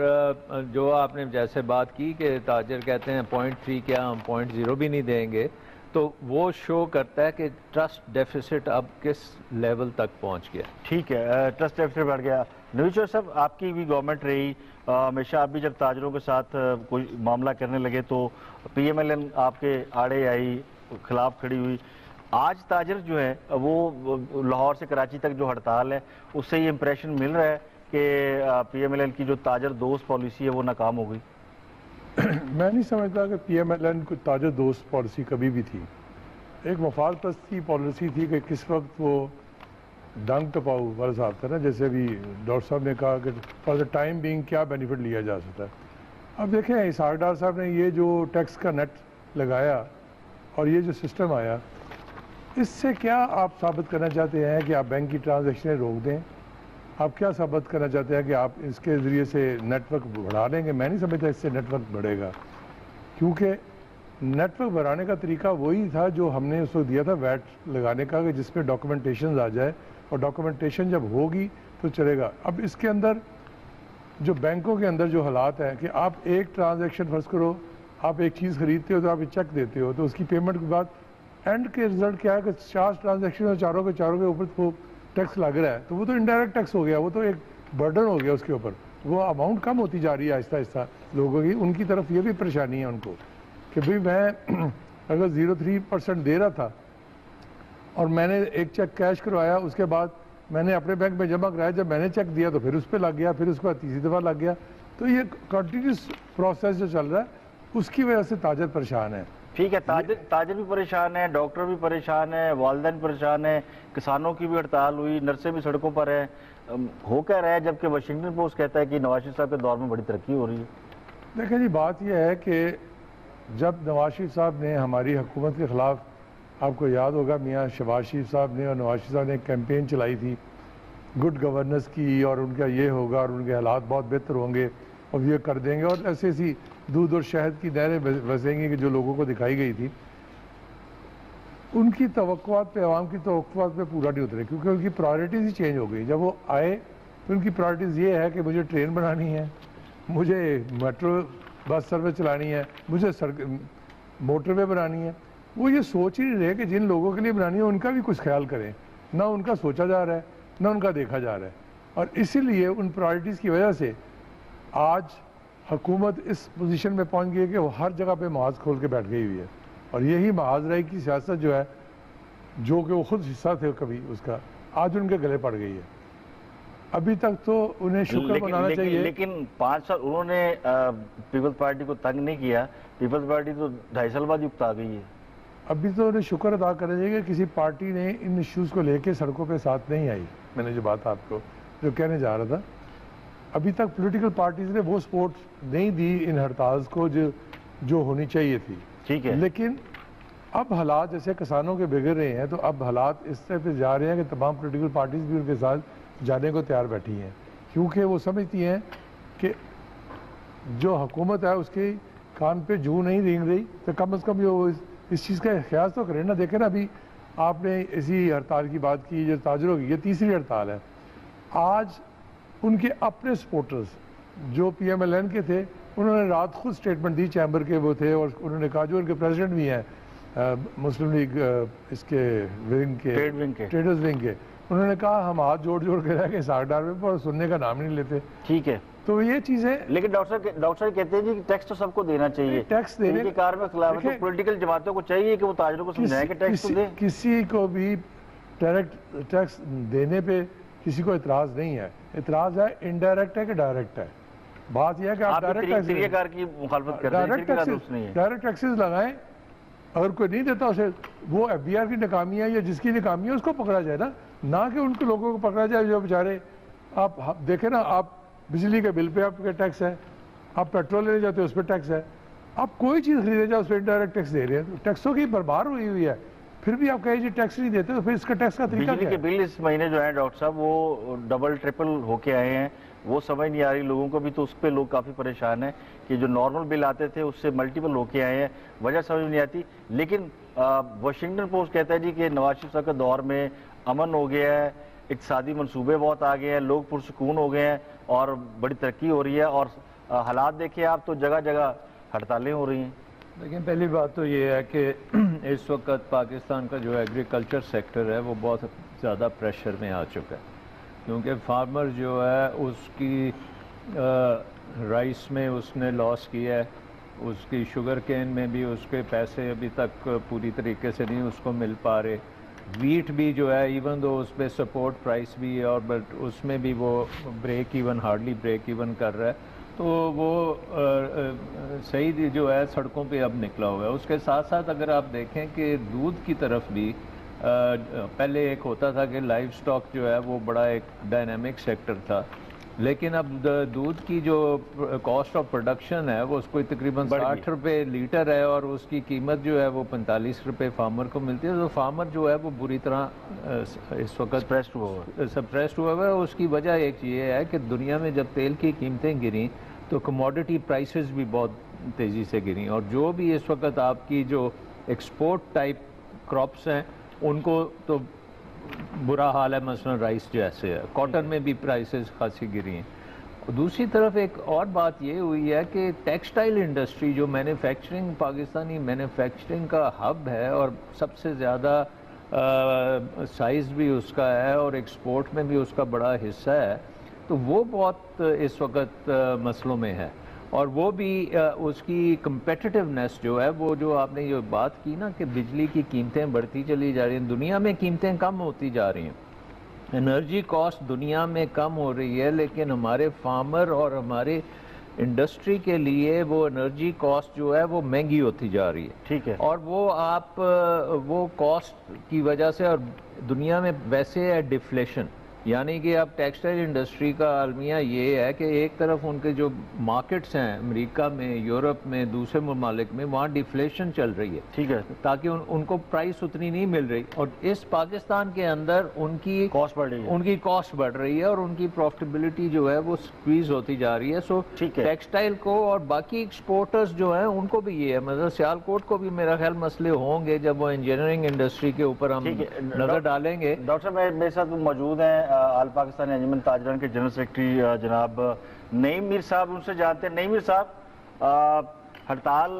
جو آپ نے جیسے بات کی کہ تاجر کہتے ہیں 0.3 کیا ہم 0.0 بھی نہیں دیں گے، تو وہ شو کرتا ہے کہ ٹرسٹ ڈیفیسٹ اب کس لیول تک پہنچ گیا. ٹھیک ہے، ٹرسٹ ڈیفیسٹ بڑھ گیا. نوید چودھری صاحب، آپ کی بھی گورنمنٹ رہی، ہمیشہ آپ بھی جب تاجروں کے ساتھ کوئی معاملہ کرنے لگے تو پی ایم ایل این آپ کے آڑے آئی، خلاف کھڑی ہوئی. آج تاجر جو ہے وہ لاہور سے کراچی تک جو ہڑتال ہے اس سے یہ امپریشن مل رہا ہے کہ پی ایم ایل این کی جو تاجر دوست پالیسی ہے وہ ناکام ہو گئی. میں نہیں سمجھتا کہ پی ایم ایل این کو تاجر دوست پالیسی کبھی بھی تھی. ایک مفاد پرستی پالیسی تھی کہ کس وقت وہ ڈنگ ٹپاؤ والا صاحب تھا نا، جیسے ابھی ڈاکٹر صاحب نے کہا کہ فار دا ٹائم بینگ کیا بینیفٹ لیا جا سکتا ہے. اب دیکھیں اسحاق ڈار صاحب نے یہ جو ٹیکس کا نیٹ لگایا اور یہ جو سسٹم آیا، اس سے کیا آپ ثابت کرنا چاہتے ہیں کہ آپ بینک کی ٹرانزیکشنیں روک دیں؟ آپ کیا ثابت کرنا چاہتے ہیں کہ آپ اس کے ذریعے سے نیٹ ورک بڑھا لیں گے؟ میں نہیں سمجھتا اس سے نیٹ ورک بڑھے گا، کیونکہ نیٹ ورک بڑھانے کا طریقہ وہی تھا جو ہم نے اس وقت دیا تھا ویٹ لگانے کا، کہ جس پہ ڈاکومنٹیشنز آ جائے، اور ڈاکومنٹیشن جب ہوگی تو چلے گا. اب اس کے اندر جو بینکوں کے اندر جو حالات ہیں کہ آپ ایک ٹرانزیکشن فرض کرو، آپ ایک چیز خریدتے ہو تو آپ ایک چیک دیتے ہو، تو اس کی پیمنٹ کے بعد اینڈ کے رزلٹ کیا ہے کہ 4 ٹرانزیکشن اور چاروں کے اوپر وہ ٹیکس لگ رہا ہے، تو وہ تو انڈائریکٹ ٹیکس ہو گیا، وہ تو ایک برڈن ہو گیا اس کے اوپر. وہ اماؤنٹ کم ہوتی جا رہی ہے آہستہ آہستہ لوگوں کی. ان کی طرف یہ بھی پریشانی ہے ان کو کہ بھئی میں اگر 0.3% دے رہا تھا اور میں نے ایک چیک کیش کروایا، اس کے بعد میں نے اپنے بینک میں جمع کرایا، جب میں نے چیک دیا تو پھر اس پہ لگ گیا، پھر اس کے بعد تیسری دفعہ لگ گیا. تو یہ کنٹینیوس پروسیس جو چل رہا ہے اس کی وجہ سے تاجر پریشان ہے. ٹھیک ہے، تاجر بھی پریشان ہے، ڈاکٹر بھی پریشان ہے، والدین پریشان ہیں، کسانوں کی بھی ہڑتال ہوئی، نرسیں بھی سڑکوں پر ہیں. ہو کیا رہا ہے جبکہ واشنگٹن پوسٹ کہتا ہے کہ نواز شریف صاحب کے دور میں بڑی ترقی ہو رہی ہے؟ دیکھیں جی، بات یہ ہے کہ جب نواز شریف صاحب نے ہماری حکومت کے خلاف، آپ کو یاد ہوگا میاں شہباز شریف صاحب نے اور نواز شریف صاحب نے ایک کیمپین چلائی تھی گڈ گورننس کی، اور ان کا یہ ہوگا اور ان کے حالات بہت بہتر ہوں گے اور یہ کر دیں گے، اور ایسی ایسی دودھ اور شہد کی نہریں بسیں گی کہ جو لوگوں کو دکھائی گئی تھی. ان کی توقعات پہ، عوام کی توقعات پہ پورا نہیں اترے، کیونکہ ان کی پرائرٹیز ہی چینج ہو گئی. جب وہ آئے تو ان کی پرائرٹیز یہ ہے کہ مجھے ٹرین بنانی ہے، مجھے میٹرو بس سروس چلانی ہے، مجھے موٹر وے بنانی ہے. وہ یہ سوچ ہی نہیں رہے کہ جن لوگوں کے لیے بنانی ہے ان کا بھی کچھ خیال کریں. نہ ان کا سوچا جا رہا ہے، نہ ان کا دیکھا جا رہا ہے. اور اسی لیے ان پرائرٹیز کی وجہ سے آج حکومت اس پوزیشن میں پہنچ گئی ہے کہ وہ ہر جگہ پہ محاذ کھول کے بیٹھ گئی ہوئی ہے. اور یہی محاذ رائی کی سیاست جو ہے، جو کہ وہ خود حصہ تھے کبھی اس کا، آج ان کے گلے پڑ گئی ہے. ابھی تک تو انہیں شکر منانا چاہیے. لیکن 5 سال انہوں نے پیپلز پارٹی کو تنگ نہیں کیا. پیپلز پارٹی تو 2.5 سال بعد ہی اکتا گئی ہے. ابھی تو انہیں شکر ادا کرنا چاہیے کہ کسی پارٹی نے ان ایشوز کو لے کے سڑکوں پہ ساتھ نہیں آئی. میں نے جو بات آپ کو جو کہنے جا رہا تھا، ابھی تک پولیٹیکل پارٹیز نے وہ سپورٹ نہیں دی ان ہڑتالز کو جو ہونی چاہیے تھی. ٹھیک ہے، لیکن اب حالات جیسے کسانوں کے بگڑ رہے ہیں، تو اب حالات اس طرح پہ جا رہے ہیں کہ تمام پولیٹیکل پارٹیز بھی ان کے ساتھ جانے کو تیار بیٹھی ہیں، کیونکہ وہ سمجھتی ہیں کہ جو حکومت ہے اس کی کان پہ جوں نہیں رینگ رہی تو کم از کم جو اس چیز کا خیال تو کریں نا. دیکھیں نا ابھی آپ نے اسی ہڑتال کی بات کی جو تاجروں کی, یہ تیسری ہڑتال ہے. آج ان کے اپنے سپورٹرز جو پی ایم ایل این کے تھے انہوں نے رات خود سٹیٹمنٹ دی, چیمبر کے وہ تھے, اور انہوں نے کہا جو ان کے پریزیڈنٹ بھی ہیں مسلم لیگ اس کے ونگ کے ٹریڈرز ونگ کے, انہوں نے کہا ہم ہاتھ جوڑ کے رہ گئے ساکھ ڈال میں پر سننے کا نام نہیں لیتے. ٹھیک ہے, تو یہ چیزیں. لیکن ڈاکٹر صاحب کہتے ہیں جی کہ ٹیکس تو سب کو دینا چاہیے, ٹیکس دینے کے کار میں خلاف ہے, تو پولیٹیکل جماعتوں کو چاہیے کہ وہ تاجروں کو سمجھائیں کہ ٹیکس تو دیں. کسی کو بھی ٹیکس دینے پہ کسی کو اعتراض نہیں ہے, اعتراض ہے انڈائریکٹ ہے کہ ڈائریکٹ ہے. بات یہ ہے کہ آپ ڈائریکٹ کار کی مخالفت کرتے ہیں, ڈائریکٹ ٹیکسز لگائیں, اگر کوئی نہیں دیتا اسے, وہ ایف بی آر کی ناکامی ہے یا جس کی ناکامی ہے اس کو پکڑا جائے نا, نہ کہ ان کے لوگوں کو پکڑا جائے جو بیچارے. آپ دیکھیں نا, آپ بجلی کے بل پہ آپ کا ٹیکس ہے, آپ پیٹرول لینے جاتے ہیں اس پہ ٹیکس ہے, آپ کوئی چیز خریدے جائے اس پہ انڈائریکٹ ٹیکس دے رہے ہیں. ٹیکسوں کی بربار ہوئی ہے, پھر بھی آپ کہیں جی ٹیکس نہیں دیتے, تو پھر اس کا ٹیکس کا طریقہ کیا ہے؟ بجلی کے بل اس مہینے جو ہیں ڈاکٹر صاحب وہ ڈبل ٹرپل ہو کے آئے ہیں, وہ سمجھ نہیں آ رہی لوگوں کو بھی, تو اس پہ لوگ کافی پریشان ہیں کہ جو نارمل بل آتے تھے اس سے ملٹیپل ہو کے آئے ہیں, وجہ سمجھ نہیں آتی. لیکن واشنگٹن پوسٹ کہتا ہے جی کہ نواز شریف صاحب کے دور میں امن ہو گیا ہے, اقتصادی منصوبے بہت آ گئے ہیں, لوگ پرسکون ہو گئے ہیں اور بڑی ترقی ہو رہی ہے, اور حالات دیکھیں آپ تو جگہ جگہ ہڑتالیں ہو رہی ہیں. لیکن پہلی بات تو یہ ہے کہ اس وقت پاکستان کا جو ایگریکلچر سیکٹر ہے وہ بہت زیادہ پریشر میں آ چکا ہے, کیونکہ فارمر جو ہے اس کی رائس میں اس نے لاس کیا ہے, اس کی شوگر کین میں بھی اس کے پیسے ابھی تک پوری طریقے سے نہیں اس کو مل پا رہے. ویٹ بھی جو ہے ایون دو اس پہ سپورٹ پرائس بھی ہے, اور بٹ اس میں بھی وہ ہارڈلی بریک ایون کر رہا ہے, تو وہ صحیح جو ہے سڑکوں پہ اب نکلا ہوا ہے. اس کے ساتھ ساتھ اگر آپ دیکھیں کہ دودھ کی طرف بھی پہلے ایک ہوتا تھا کہ لائف سٹاک جو ہے وہ بڑا ایک ڈائنامک سیکٹر تھا, لیکن اب دودھ کی جو کاسٹ آف پروڈکشن ہے وہ اس کو تقریباً 60 روپے لیٹر ہے, اور اس کی قیمت جو ہے وہ 45 روپے فارمر کو ملتی ہے. تو فارمر جو ہے وہ بری طرح اس وقت سپریسڈ ہوا ہے. اس کی وجہ ایک یہ ہے کہ دنیا میں جب تیل کی قیمتیں گریں تو کموڈٹی پرائسز بھی بہت تیزی سے گریں, اور جو بھی اس وقت آپ کی جو ایکسپورٹ ٹائپ کراپس ہیں ان کو تو برا حال ہے, مثلا رائس جیسے ہے, کاٹن میں بھی پرائسز خاصی گری ہیں. دوسری طرف ایک اور بات یہ ہوئی ہے کہ ٹیکسٹائل انڈسٹری جو مینوفیکچرنگ پاکستانی مینوفیکچرنگ کا ہب ہے اور سب سے زیادہ سائز بھی اس کا ہے اور ایکسپورٹ میں بھی اس کا بڑا حصہ ہے, تو وہ بہت اس وقت مسئلوں میں ہے. اور وہ بھی اس کی کمپیٹیٹیونیس جو ہے وہ جو آپ نے یہ بات کی نا کہ بجلی کی قیمتیں بڑھتی چلی جا رہی ہیں, دنیا میں قیمتیں کم ہوتی جا رہی ہیں, انرجی کاسٹ دنیا میں کم ہو رہی ہے, لیکن ہمارے فارمر اور ہمارے انڈسٹری کے لیے وہ انرجی کاسٹ جو ہے وہ مہنگی ہوتی جا رہی ہے. ٹھیک ہے, اور وہ آپ وہ کاسٹ کی وجہ سے, اور دنیا میں ویسے ہے ڈیفلیشن, یعنی کہ اب ٹیکسٹائل انڈسٹری کا المیہ یہ ہے کہ ایک طرف ان کے جو مارکیٹس ہیں امریکہ میں, یورپ میں, دوسرے ممالک میں, وہاں ڈیفلیشن چل رہی ہے. ٹھیک ہے, تاکہ ان کو پرائس اتنی نہیں مل رہی, اور اس پاکستان کے اندر ان کی کاسٹ بڑھ رہی ہے, ان کی کاسٹ بڑھ رہی ہے اور ان کی پروفٹیبلٹی جو ہے وہ سکویز ہوتی جا رہی ہے. سو ٹیکسٹائل کو اور باقی ایکسپورٹرز جو ہیں ان کو بھی یہ ہے, مطلب سیالکوٹ کو بھی میرا خیال مسئلے ہوں گے جب وہ انجینئرنگ انڈسٹری کے اوپر ہم نظر ڈالیں گے. ڈاکٹر صاحب میرے ساتھ موجود ہیں آل پاکستانی انجمن تاجران کے جنرل سیکرٹری جناب نعیم میر صاحب, ان سے جانتے ہیں. نعیم میر صاحب, ہڑتال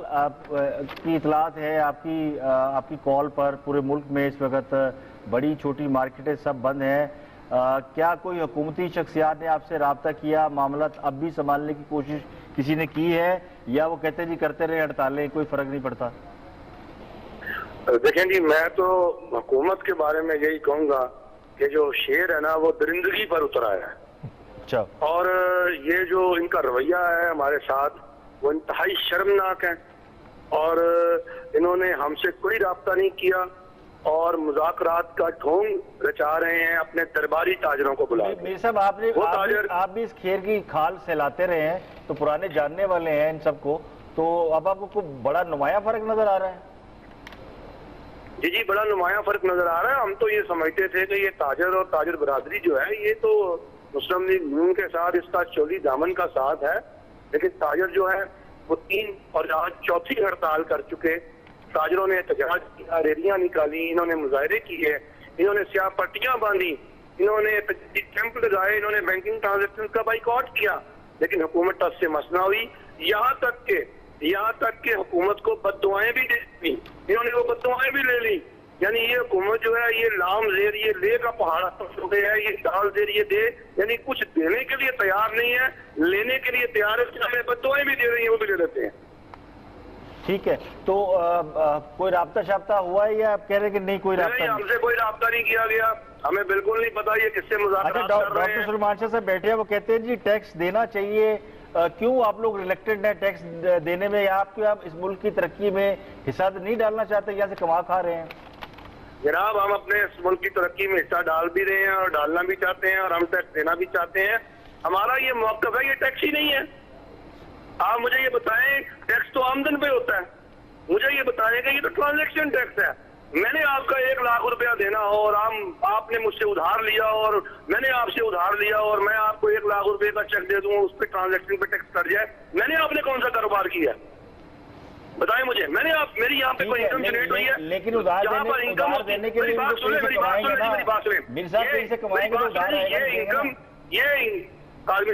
کی اطلاعات ہے آپ کی کال پر, پورے ملک میں اس وقت بڑی چھوٹی مارکیٹیں سب بند ہیں, کیا کوئی حکومتی شخصیات نے آپ سے رابطہ کیا, معاملات اب بھی سنبھالنے کی کوشش کسی نے کی ہے, یا وہ کہتے جی کرتے رہے ہڑتالیں کوئی فرق نہیں پڑتا؟ دیکھیں جی, میں تو حکومت کے بارے میں یہی کہوں گا کہ جو شیر ہے نا وہ درندگی پر اتر آیا ہے. اچھا, اور یہ جو ان کا رویہ ہے ہمارے ساتھ وہ انتہائی شرمناک ہے, اور انہوں نے ہم سے کوئی رابطہ نہیں کیا اور مذاکرات کا ڈھونگ رچا رہے ہیں اپنے درباری تاجروں کو بلا کے. میر صاحب آپ بھی اس کھیر کی کھال سہلاتے رہے ہیں, تو پرانے جاننے والے ہیں ان سب کو, تو اب آپ کو بڑا نمایاں فرق نظر آ رہا ہے؟ جی بڑا نمایاں فرق نظر آ رہا ہے. ہم تو یہ سمجھتے تھے کہ یہ تاجر اور تاجر برادری جو ہے یہ تو مسلم لیگ نون کے ساتھ اس کا چولی دامن کا ساتھ ہے, لیکن تاجر جو ہے وہ 3 اور آج 4تھی ہڑتال کر چکے. تاجروں نے احتجاج کیا, ریلیاں نکالی, انہوں نے مظاہرے کیے, انہوں نے سیاہ پٹیاں باندھی, انہوں نے کیمپ لگائے, انہوں نے بینکنگ ٹرانزیکشن کا بائیکاٹ کیا, لیکن حکومت تب سے مسئلہ ہوئی. یہاں تک کہ حکومت کو بد دعائیں بھی دے دی, انہوں نے وہ بد دعائیں بھی لے لی. یعنی یہ حکومت جو ہے یہ لام زیر, یہ لے کا پہاڑا ہو گیا ہے, یہ ڈال زیر یہ دے, یعنی کچھ دینے کے لیے تیار نہیں ہے, لینے کے لیے تیار ہے. ہمیں بد دعائیں بھی دے رہی ہیں, وہ بھی لے لیتے ہیں. ٹھیک ہے, تو کوئی رابطہ شابطہ ہوا ہے یا آپ کہہ رہے ہیں کہ نہیں کوئی رابطہ؟ ہم سے کوئی رابطہ نہیں کیا گیا, ہمیں بالکل نہیں پتا یہ کس سے مذاکرات کر رہے ہیں. ڈاکٹر سلیمان شاہ صاحب بیٹھے ہیں, وہ کہتے ہیں جی ٹیکس دینا چاہیے, کیوں آپ لوگ ریلیکٹڈ ہیں ٹیکس دینے میں, یا آپ اس ملک کی ترقی میں حصہ نہیں ڈالنا چاہتے, یہاں سے کما کھا رہے ہیں؟ جناب ہم اپنے اس ملک کی ترقی میں حصہ ڈال بھی رہے ہیں اور ڈالنا بھی چاہتے ہیں, اور ہم ٹیکس دینا بھی چاہتے ہیں. ہمارا یہ موقف ہے, یہ ٹیکس ہی نہیں ہے. آپ مجھے یہ بتائیں, ٹیکس تو آمدن پہ ہوتا ہے, مجھے یہ بتائیں کہ یہ تو ٹرانزیکشن ٹیکس ہے. میں نے آپ کا 1 لاکھ روپیہ دینا ہو اور آپ نے مجھ سے ادھار لیا, اور میں نے آپ سے ادھار لیا, اور میں آپ کو 1 لاکھ روپے کا چیک دے دوں, اس پہ ٹرانزیکشن پہ ٹیکس کٹ جائے, میں نے آپ نے کون سا کاروبار کیا ہے بتائیں مجھے؟ میں نے میری یہاں پہ کوئی انکم جنریٹ ہوئی ہے؟ لیکن ادھار دینے کے لیے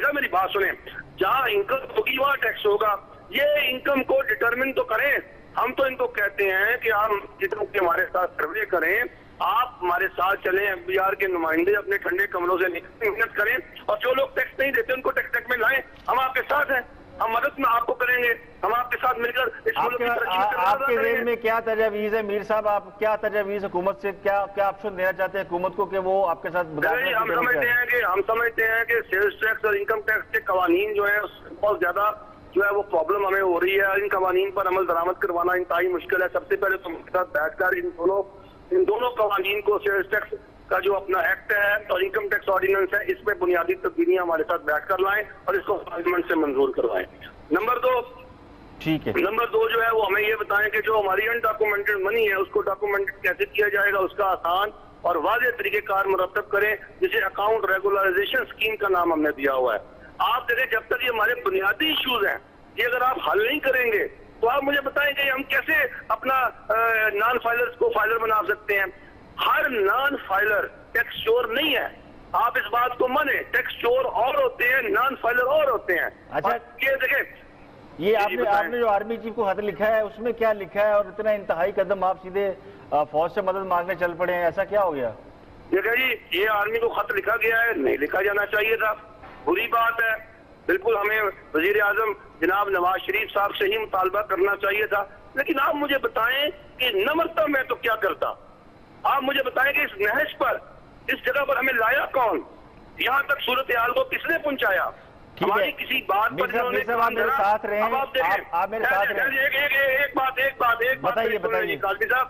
میری بات سنیں, جہاں انکم ہوگی وہاں ٹیکس ہوگا. یہ انکم کو ڈٹرمن تو کریں. ہم تو ان کو کہتے ہیں کہ آپ جتنے کے ہمارے ساتھ سروے کریں, آپ ہمارے ساتھ چلیں, FBR کے نمائندے اپنے ٹھنڈے کمروں سے محنت کریں, اور جو لوگ ٹیکس نہیں دیتے ان کو ٹیکس میں لائیں. ہم آپ کے ساتھ ہیں, ہم مدد میں آپ کو کریں گے, ہم آپ کے ساتھ مل کر اس ملک کی ترقی میں. آپ کے ذہن میں کیا تجاویز ہے میر صاحب, آپ کیا تجاویز حکومت سے, کیا آپشن دینا چاہتے ہیں حکومت کو کہ وہ آپ کے ساتھ ہم سمجھتے ہیں کہ سیلز ٹیکس اور انکم ٹیکس کے قوانین جو ہیں بہت زیادہ جو ہے وہ پرابلم ہمیں ہو رہی ہے. ان قوانین پر عمل درآمد کروانا انتہائی مشکل ہے. سب سے پہلے تم کے ساتھ بیٹھ کر ان دونوں قوانین کو, سیلز ٹیکس کا جو اپنا ایکٹ ہے اور انکم ٹیکس آرڈیننس ہے, اس میں بنیادی تبدیلیاں ہمارے ساتھ بیٹھ کر لائیں اور اس کو پارلیمنٹ سے منظور کروائیں. نمبر 2 ٹھیک ہے, نمبر 2 جو ہے وہ ہمیں یہ بتائیں کہ جو ہماری انڈاکومنٹڈ منی ہے اس کو ڈاکومنٹڈ کیسے کیا جائے گا, اس کا آسان اور واضح طریقہ کار مرتب کریں, جسے اکاؤنٹ ریگولرائزیشن اسکیم کا نام ہم نے دیا ہوا ہے. آپ دیکھیں جب تک یہ ہمارے بنیادی ایشوز ہیں یہ اگر آپ حل نہیں کریں گے تو آپ مجھے بتائیں کہ ہم کیسے اپنا نان فائلرز کو فائلر بنا سکتے ہیں. ہر نان فائلر ٹیکس چور نہیں ہے, آپ اس بات کو مانیں. ٹیکس چور اور ہوتے ہیں, نان فائلر اور ہوتے ہیں. اچھا یہ دیکھیں, یہ آپ نے جو آرمی چیف کو خط لکھا ہے اس میں کیا لکھا ہے, اور اتنا انتہائی قدم آپ سیدھے فوج سے مدد مانگنے چل پڑے ہیں, ایسا کیا ہو گیا؟ دیکھیں جی, یہ آرمی کو خط لکھا گیا ہے, نہیں لکھا جانا چاہیے تھا, بری بات ہے. بالکل ہمیں وزیر اعظم جناب نواز شریف صاحب سے ہی مطالبہ کرنا چاہیے تھا. لیکن آپ مجھے بتائیں کہ نہ مرتا میں تو کیا کرتا. آپ مجھے بتائیں کہ اس نہج پر, اس جگہ پر ہمیں لایا کون, یہاں تک صورتحال کو کس نے پہنچایا؟ ہماری کسی بات پر انہوں نے میرے ساتھ رہے ہیں, آپ میرے ساتھ رہے ہیں. ایک بات بتائیے قاضی صاحب,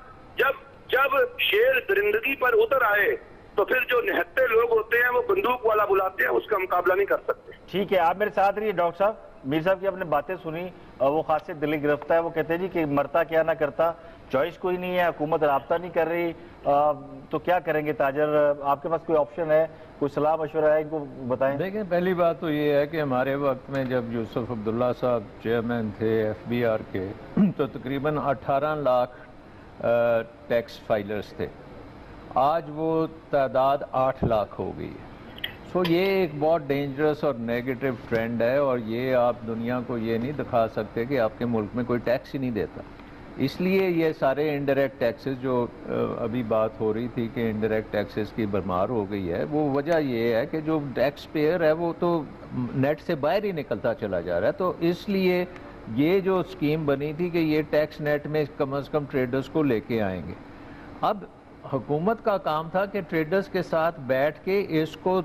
جب شیر درندگی پر اتر آئے تو پھر جو نہتے لوگ ہوتے ہیں وہ بندوق والا بلاتے ہیں, اس کا مقابلہ نہیں کر سکتے. ٹھیک ہے, آپ میرے ساتھ رہیے. ڈاکٹر صاحب, میر صاحب کی آپ نے باتیں سنی, وہ خاصی دلی گرفتہ ہے. وہ کہتے ہیں جی کہ مرتا کیا نہ کرتا, چوائس کوئی نہیں ہے, حکومت رابطہ نہیں کر رہی, تو کیا کریں گے تاجر؟ آپ کے پاس کوئی آپشن ہے, کوئی صلاح مشورہ ہے, ان کو بتائیں. دیکھیں, پہلی بات تو یہ ہے کہ ہمارے وقت میں جب یوسف عبداللہ صاحب چیئرمین تھے FBR کے, تو تقریباً 18 لاکھ ٹیکس فائلرز تھے. آج وہ تعداد 8 لاکھ ہو گئی ہے. سو یہ ایک بہت ڈینجرس اور نیگیٹو ٹرینڈ ہے, اور یہ آپ دنیا کو یہ نہیں دکھا سکتے کہ آپ کے ملک میں کوئی ٹیکس ہی نہیں دیتا. اس لیے یہ سارے انڈائریکٹ ٹیکسز جو ابھی بات ہو رہی تھی کہ انڈائریکٹ ٹیکسز کی بھرمار ہو گئی ہے, وہ وجہ یہ ہے کہ جو ٹیکس پیئر ہے وہ تو نیٹ سے باہر ہی نکلتا چلا جا رہا ہے. تو اس لیے یہ جو اسکیم بنی تھی کہ یہ ٹیکس نیٹ میں کم از کم ٹریڈرز کو لے کے آئیں گے. اب حکومت کا کام تھا کہ ٹریڈرز کے ساتھ بیٹھ کے اس کو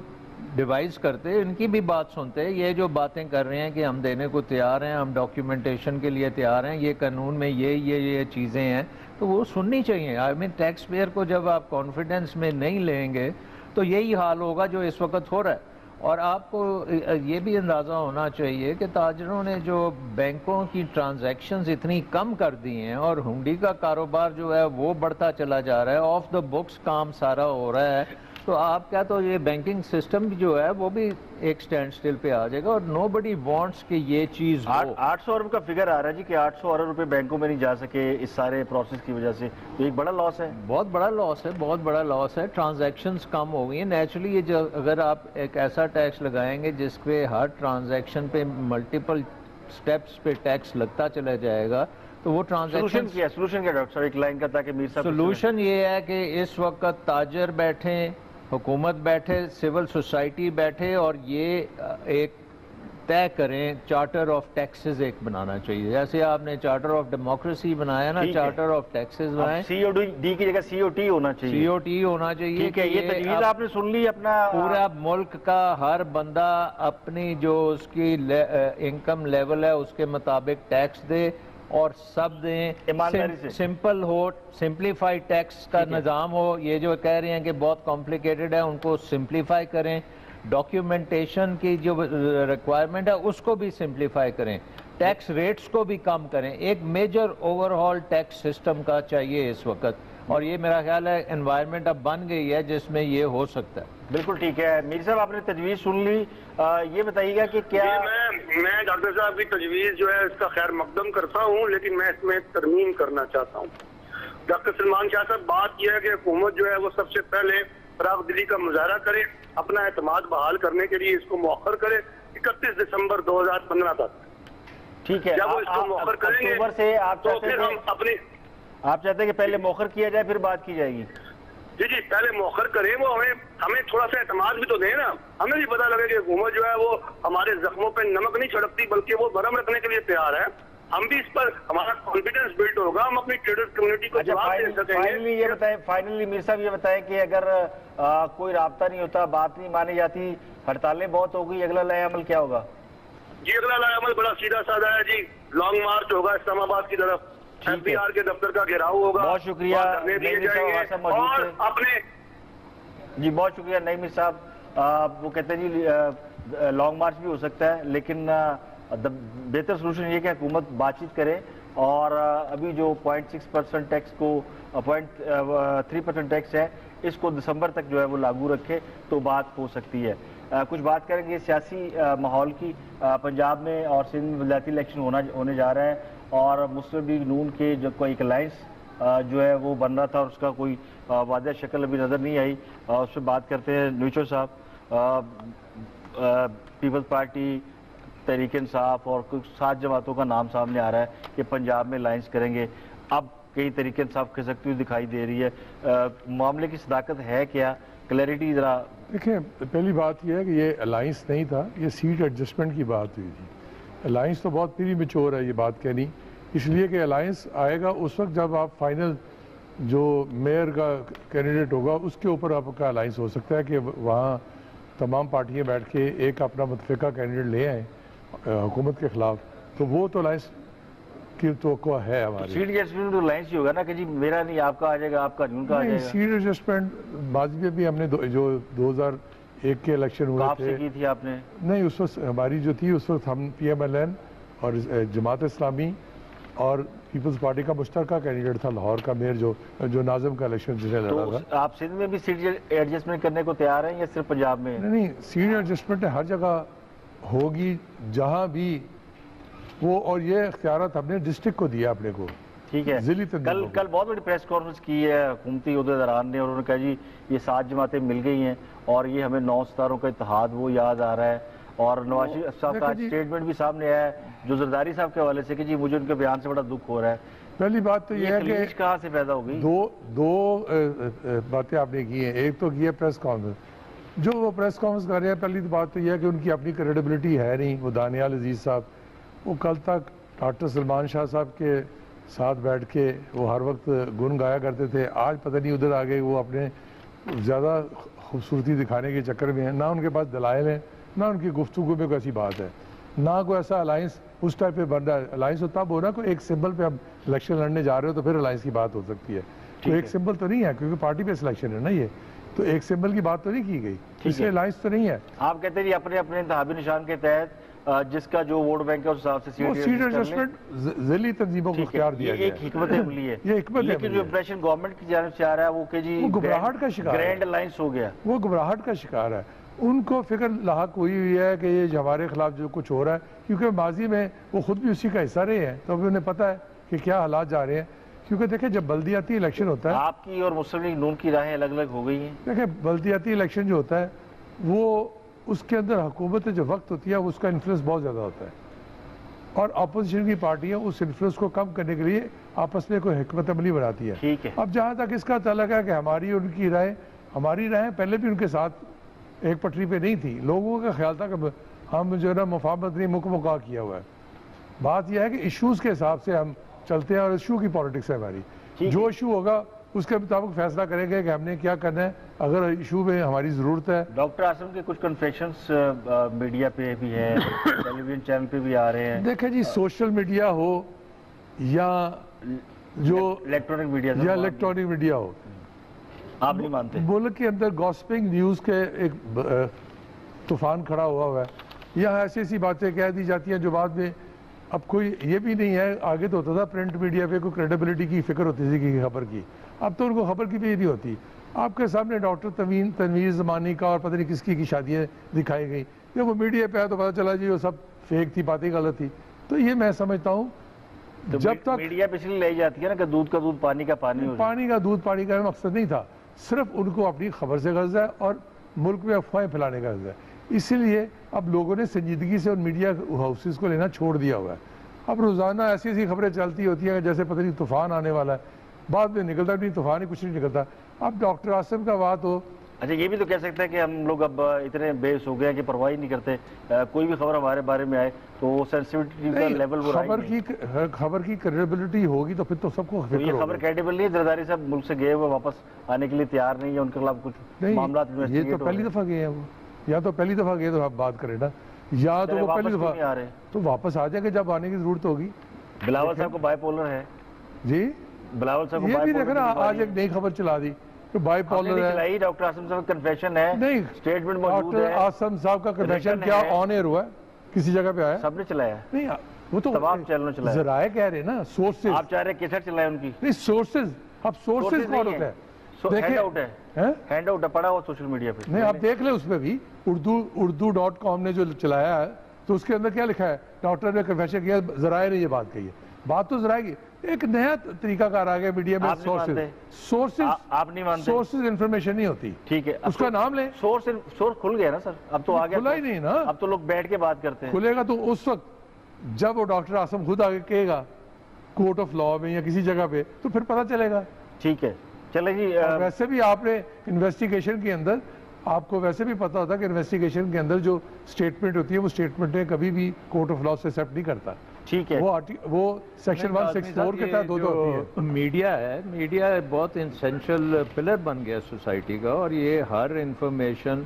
ڈیوائز کرتے, ان کی بھی بات سنتے. یہ جو باتیں کر رہے ہیں کہ ہم دینے کو تیار ہیں, ہم ڈاکیومنٹیشن کے لیے تیار ہیں, یہ قانون میں یہ چیزیں ہیں, تو وہ سننی چاہیے. آئی مین ٹیکس پیئر کو جب آپ کانفیڈنس میں نہیں لیں گے تو یہی حال ہوگا جو اس وقت ہو رہا ہے. اور آپ کو یہ بھی اندازہ ہونا چاہیے کہ تاجروں نے جو بینکوں کی ٹرانزیکشنز اتنی کم کر دی ہیں, اور ہنڈی کا کاروبار جو ہے وہ بڑھتا چلا جا رہا ہے, آف دا بکس کام سارا ہو رہا ہے, تو آپ کیا تو یہ بینکنگ سسٹم جو ہے وہ بھی ایک سٹینڈ سٹل پہ آ جائے گا، اور نو بڈی وانٹس کہ یہ چیز ہو۔ 800 ارب کا فگر آ رہا ہے جی کہ 800 ارب روپے بینکوں میں نہیں جا سکے اس سارے پروسیس کی وجہ سے، تو ایک بڑا لاس ہے۔ بہت بڑا لاس ہے، بہت بڑا لاس ہے۔ ٹرانزیکشنز کم ہو گئی ہیں نیچرلی۔ یہ جو اگر آپ ایک ایسا ٹیکس لگائیں گے جس پہ ہر ٹرانزیکشن پہ ملٹیپل سٹیپس پہ ٹیکس لگتا چلا جائے گا تو وہ ٹرانزیکشن سولوشن کیا ڈاکٹر صاحب ایک لائن کا، تاکہ میر صاحب سولوشن یہ ہے کہ اس وقت تاجر بیٹھیں، حکومت بیٹھے، سول سوسائٹی بیٹھے، اور یہ ایک طے کریں چارٹر آف ٹیکسز ایک بنانا چاہیے، جیسے آپ نے چارٹر آف ڈیموکریسی بنایا نا، چارٹر آف ٹیکسز بنائیں۔ سی او ڈی کی جگہ سی او ٹی ہونا چاہیے، سی او ٹی ہونا چاہیے۔ ٹھیک ہے، یہ تجویز آپ نے سن لی اپنا۔ پورا ملک کا ہر بندہ اپنی جو اس کی انکم لیول ہے اس کے مطابق ٹیکس دے، اور سب دیں، ایمانداری سے، سمپل ہو، سمپلیفائی ٹیکس کا نظام ہو۔ یہ جو کہہ رہے ہیں کہ بہت کمپلیکیٹڈ ہے ان کو سمپلیفائی کریں، ڈاکیومنٹیشن کی جو ریکوائرمنٹ ہے اس کو بھی سمپلیفائی کریں، ٹیکس ریٹس کو بھی کم کریں۔ ایک major overhaul tax system کا چاہیے اس وقت، اور یہ میرا خیال ہے انوائرمنٹ اب بن گئی ہے جس میں یہ ہو سکتا ہے۔ بالکل ٹھیک ہے میر صاحب، آپ نے تجویز سن لی، یہ بتائیے گا کہ کیا میں ڈاکٹر صاحب کی تجویز جو ہے اس کا خیر مقدم کرتا ہوں، لیکن میں اس میں ترمیم کرنا چاہتا ہوں۔ ڈاکٹر سلمان شاہ صاحب، بات یہ ہے کہ حکومت جو ہے وہ سب سے پہلے فراغ دلی کا مظاہرہ کرے، اپنا اعتماد بحال کرنے کے لیے اس کو مؤخر کرے 31 دسمبر 2015 تک۔ ٹھیک ہے، جب وہ اس کو مؤخر کریں گے اکتوبر سے آپ تو پھر ہم اپنی آپ چاہتے ہیں کہ پہلے مؤخر کیا جائے پھر بات کی جائے گی؟ جی پہلے مؤخر کریں، وہ ہمیں تھوڑا سا اعتماد بھی تو دیں نا، ہمیں بھی پتا لگے کہ حکومت جو ہے وہ ہمارے زخموں پہ نمک نہیں چھڑکتی بلکہ وہ برہم رکھنے کے لیے تیار ہے۔ ہم بھی اس پر ہمارا کانفیڈنس بلڈ ہوگا، ہم اپنی ٹریڈرز کمیونٹی کو جواب دے سکیں گے۔ فائنلی میر صاحب یہ بتائیں کہ اگر کوئی رابطہ نہیں ہوتا، بات نہیں مانی جاتی، ہڑتالیں بہت ہو گئی، اگلا لائحہ عمل کیا ہوگا؟ جی اگلا لائحہ عمل بڑا سیدھا سادہ ہے جی، لانگ مارچ ہوگا اسلام آباد کی طرف، ایف بی آر کے دفتر کا گھیراؤ ہوگا۔ بہت شکریہ اور اپنے جی بہت شکریہ نعیم صاحب۔ وہ کہتے ہیں جی لانگ مارچ بھی ہو سکتا ہے، لیکن بہتر سلوشن یہ کہ حکومت بات چیت کرے، اور ابھی جو 0.6% ٹیکس کو 0.3% ٹیکس ہے اس کو دسمبر تک جو ہے وہ لاگو رکھے تو بات ہو سکتی ہے۔ کچھ بات کریں گے سیاسی ماحول کی۔ پنجاب میں اور سندھ میں ولایتی الیکشن ہونے جا رہا ہے، اور مسلم لیگ نون کے جو کوئی ایک الائنس جو ہے وہ بن رہا تھا، اور اس کا کوئی واضح شکل ابھی نظر نہیں آئی۔ اس پہ بات کرتے ہیں نیوچو صاحب۔ پیپلز پارٹی، تحریک انصاف اور کچھ 7 جماعتوں کا نام سامنے آ رہا ہے کہ پنجاب میں الائنس کریں گے۔ اب کئی تحریک انصاف کھسکتی ہوئی دکھائی دے رہی ہے، معاملے کی صداقت ہے کیا؟ کلیئرٹی ذرا دیکھیں، پہلی بات یہ ہے کہ یہ الائنس نہیں تھا، یہ سیٹ ایڈجسٹمنٹ کی بات ہوئی تھی۔ الائنس تو بہت پری میچور ہے یہ بات کہنی، اس لیے کہ الائنس آئے گا اس وقت جب آپ فائنل جو میئر کا کینڈیڈیٹ ہوگا اس کے اوپر آپ کا الائنس ہو سکتا ہے کہ وہاں تمام پارٹیاں بیٹھ کے ایک اپنا متفقہ کینڈیڈیٹ لے آئیں حکومت کے خلاف، تو وہ تو الائنس کی توقع ہے ہماری۔ سیٹ ایڈجسٹمنٹ تو الائنس ہی ہوگا نا کہ جی میرا نہیں آپ کا آ جائے گا، آپ کا ان کا آ جائے گا۔ سیٹ ایڈجسٹمنٹ ماضی میں بھی ہم نے جو 2001 کے الیکشن ہوئے آپ تھے سے کی تھی آپ نے؟ نہیں، اس وقت ہماری جو تھی اس وقت ہم پی ایم ایل این اور جماعت اسلامی اور پیپلز پارٹی کا مشترکہ کینڈیڈیٹ تھا لاہور کا میئر جو ناظم کا الیکشن جنہیں لڑا تھا۔ آپ سندھ میں بھی سیٹ ایڈجسٹمنٹ کرنے کو تیار ہیں یا صرف پنجاب میں؟ نہیں، سیٹ ایڈجسٹمنٹ ہر جگہ ہوگی جہاں بھی وہ، اور یہ اختیارات ہم نے ڈسٹرکٹ کو دیا اپنے کو۔ ٹھیک ہے، کل بہت بڑی پریس کانفرنس کی ہے حکومتی عہدیداران نے، اور انہوں نے کہا جی یہ 7 جماعتیں مل گئی ہیں اور یہ ہمیں 9 ستاروں کا اتحاد وہ یاد آ رہا ہے، اور نواز شریف صاحب کا اسٹیٹمنٹ بھی سامنے آیا ہے جو زرداری صاحب کے حوالے سے کہ جی مجھے ان کے بیان سے بڑا دکھ ہو رہا ہے۔ پہلی بات تو یہ ہے کہ کہاں سے پیدا ہو گئی؟ دو باتیں آپ نے کی ہیں، ایک تو کی ہے پریس کانفرنس، جو وہ پریس کانفرنس کر رہے ہیں، پہلی بات تو یہ ہے کہ ان کی اپنی کریڈیبلٹی ہے نہیں۔ وہ دانیال عزیز صاحب، وہ کل تک ڈاکٹر سلمان شاہ صاحب کے ساتھ بیٹھ کے وہ ہر وقت گن گایا کرتے تھے، آج پتہ نہیں ادھر آگے وہ اپنے زیادہ خوبصورتی دکھانے کے چکر میں ہیں، نہ ان کے پاس دلائل ہیں، نہ ان کی گفتگو میں کوئی ایسی بات ہے، نہ کوئی ایسا الائنس اس ٹائپ پہ بن رہا ہے۔ الائنس تو تب ہونا کوئی ایک سمبل پہ ہم الیکشن لڑنے جا رہے ہو تو پھر الائنس کی بات ہو سکتی ہے، تو ایک سمبل تو نہیں ہے کیونکہ پارٹی پہ سلیکشن ہے نا، یہ تو ایک سمبل کی بات تو نہیں کی گئی، اس سے الائنس تو نہیں ہے۔ آپ کہتے ہیں جی اپنے انتخابی نشان کے تحت جس کا جو ووٹ بینک ہے اس حساب سے وہ سیٹ ایڈجسٹمنٹ ذیلی تنظیموں کو اختیار دیا یہ ایک حکمت عملی ہے. یہ حکمت عملی لیکن جو امپریشن گورنمنٹ کی جانب سے آ رہا ہے وہ کہ جی گھبراہٹ کا شکار ہے, گرینڈ الائنس ہو گیا, وہ گھبراہٹ کا شکار ہے. ان کو فکر لاحق ہوئی ہے کہ یہ ہمارے خلاف جو کچھ ہو رہا ہے, کیونکہ ماضی میں وہ خود بھی اسی کا حصہ رہے ہیں, تو ابھی انہیں پتہ ہے کہ کیا حالات جا رہے ہیں. کیونکہ دیکھیں جب بلدیاتی الیکشن ہوتا ہے, آپ کی اور مسلم لیگ نون کی راہیں الگ الگ ہو گئی ہیں. دیکھیں بلدیاتی الیکشن جو ہوتا ہے وہ اس کے اندر حکومت جو وقت ہوتی ہے اس کا انفلوئنس بہت زیادہ ہوتا ہے, اور اپوزیشن کی پارٹیاں اس انفلوئنس کو کم کرنے کے لیے آپس میں کوئی حکمت عملی بناتی ہے. ٹھیک ہے. اب جہاں تک اس کا تعلق ہے کہ ہماری ان کی رائے, ہماری رائے پہلے بھی ان کے ساتھ ایک پٹری پہ نہیں تھی. لوگوں کا خیال تھا کہ ہم جو ہے نا مفاہمت نہیں مکہ کیا ہوا ہے. بات یہ ہے کہ ایشوز کے حساب سے ہم چلتے ہیں, اور ایشو کی پالیٹکس ہے ہماری. جو ایشو ہوگا اس کے مطابق فیصلہ کریں گے کہ ہم نے کیا کرنا ہے, اگر ایشو میں ہماری ضرورت ہے. ڈاکٹر عاصم کے کچھ کنفیشنز میڈیا پہ بھی ہیں, ٹیلی ویژن چینل پہ بھی آ رہے ہیں. دیکھیں جی, سوشل میڈیا ہو یا جو الیکٹرانک میڈیا ہو, آپ نہیں مانتے؟ ملک کے اندر گاسپنگ نیوز کے ایک طوفان کھڑا ہوا ہے. یہاں ایسی ایسی باتیں کہہ دی جاتی ہیں جو بعد میں اب کوئی یہ بھی نہیں ہے. آگے تو ہوتا تھا پرنٹ میڈیا پہ کوئی کریڈیبلٹی کی فکر ہوتی تھی کہ خبر کی, اب تو ان کو خبر کی بھی نہیں ہوتی. آپ کے سامنے ڈاکٹر تنویر زمانی کا اور پتہ نہیں کس کی شادیاں دکھائی گئی, جب وہ میڈیا پہ آیا تو پتہ چلا جی وہ سب فیک تھی, باتیں غلط تھی. تو یہ میں سمجھتا ہوں جب تک میڈیا پہ اس لیے لے جاتی ہے نا کہ دودھ کا دودھ پانی کا پانی ہو جائے. پانی کا دودھ پانی کا مقصد نہیں تھا, صرف ان کو اپنی خبر سے غرض ہے اور ملک میں افواہیں پھیلانے کا غرض ہے. اسی لیے اب لوگوں نے سنجیدگی سے ان میڈیا ہاؤسز کو لینا چھوڑ دیا ہوا ہے. اب روزانہ ایسی ایسی خبریں چلتی ہوتی ہیں جیسے پتہ نہیں طوفان آنے والا ہے, بعد میں نکلتا بھی نہیں طوفان, ہی کچھ نہیں نکلتا. اب ڈاکٹر عاصم کا بات ہو, اچھا یہ بھی تو کہہ سکتے ہیں کہ ہم لوگ اب اتنے بیس ہو گئے کہ پرواہ نہیں کرتے, کوئی بھی خبر ہمارے بارے میں آئے تو سینسیٹیوٹی کا لیول وہ خبر کی کریڈیبلٹی ہوگی تو پھر تو سب کو فکر ہوگی. خبر کریڈیبل نہیں ہے. زرداری صاحب ملک سے گئے ہوئے واپس آنے کے لیے تیار نہیں ہے, ان کے خلاف کچھ معاملات یہ تو پہلی دفعہ گئے ہیں وہ, یا تو پہلی دفعہ گئے تو آپ بات کریں نا, یا تو وہ پہلی دفعہ تو واپس آ جائیں گے جب آنے کی ضرورت ہوگی. بلاول صاحب کو بائی پولر ہے جی, بلاول صاحب کو یہ بھی دیکھنا آج ایک نئی خبر چلا دی کہ بائی پولر ہے. ڈاکٹر عاصم صاحب کا کنفیشن ہے, نہیں اسٹیٹمنٹ موجود ہے. ڈاکٹر عاصم صاحب کا کنفیشن کیا آن ایئر ہوا ہے, کسی جگہ پہ آیا؟ سب نے چلایا نہیں, وہ تو تمام چینلوں چلایا. ذرائع کہہ رہے ہیں نا, سورسز. آپ چاہ رہے ہیں کیسٹ چلائے ان کی؟ نہیں سورسز, اب سورسز کون ہوتا ہے؟ ہینڈ آؤٹ ہے, ہینڈ آؤٹ ہے, پڑا ہوا سوشل میڈیا پہ. نہیں آپ دیکھ لیں اس پہ بھی, urdu.com نے جو چلایا ہے تو اس کے اندر کیا لکھا ہے, ڈاکٹر نے کنفیشن کیا, ذرائع نے یہ بات کہی ہے. بات تو ذرائع کی, ایک نیا طریقہ کار آ گیا میڈیا میں. آپ نہیں مانتے؟ سورسز انفارمیشن نہیں ہوتی. ٹھیک ہے, اس کا نام لیں. سورس کھل گیا نا سر, اب تو آگے کھلا ہی نہیں نا, اب تو لوگ بیٹھ کے بات کرتے ہیں. کھلے گا تو اس وقت جب وہ ڈاکٹر عاصم خود آگے کہے گا کورٹ آف لا میں یا کسی جگہ پہ, تو پھر پتہ چلے گا. ٹھیک ہے, چلے جی. ویسے بھی آپ نے انویسٹیگیشن کے اندر, آپ کو ویسے بھی پتا ہوتا ہے کہ انویسٹیگیشن کے اندر جو سٹیٹمنٹ ہوتی ہے وہ سٹیٹمنٹیں کبھی بھی کورٹ آف لا سے ایکسیپٹ نہیں کرتا. ٹھیک ہے, وہ سیکشن 164 کے تحت دو ہوتی ہے. میڈیا ہے, میڈیا بہت اسینشل پلر بن گیا سوسائٹی کا, اور یہ ہر انفارمیشن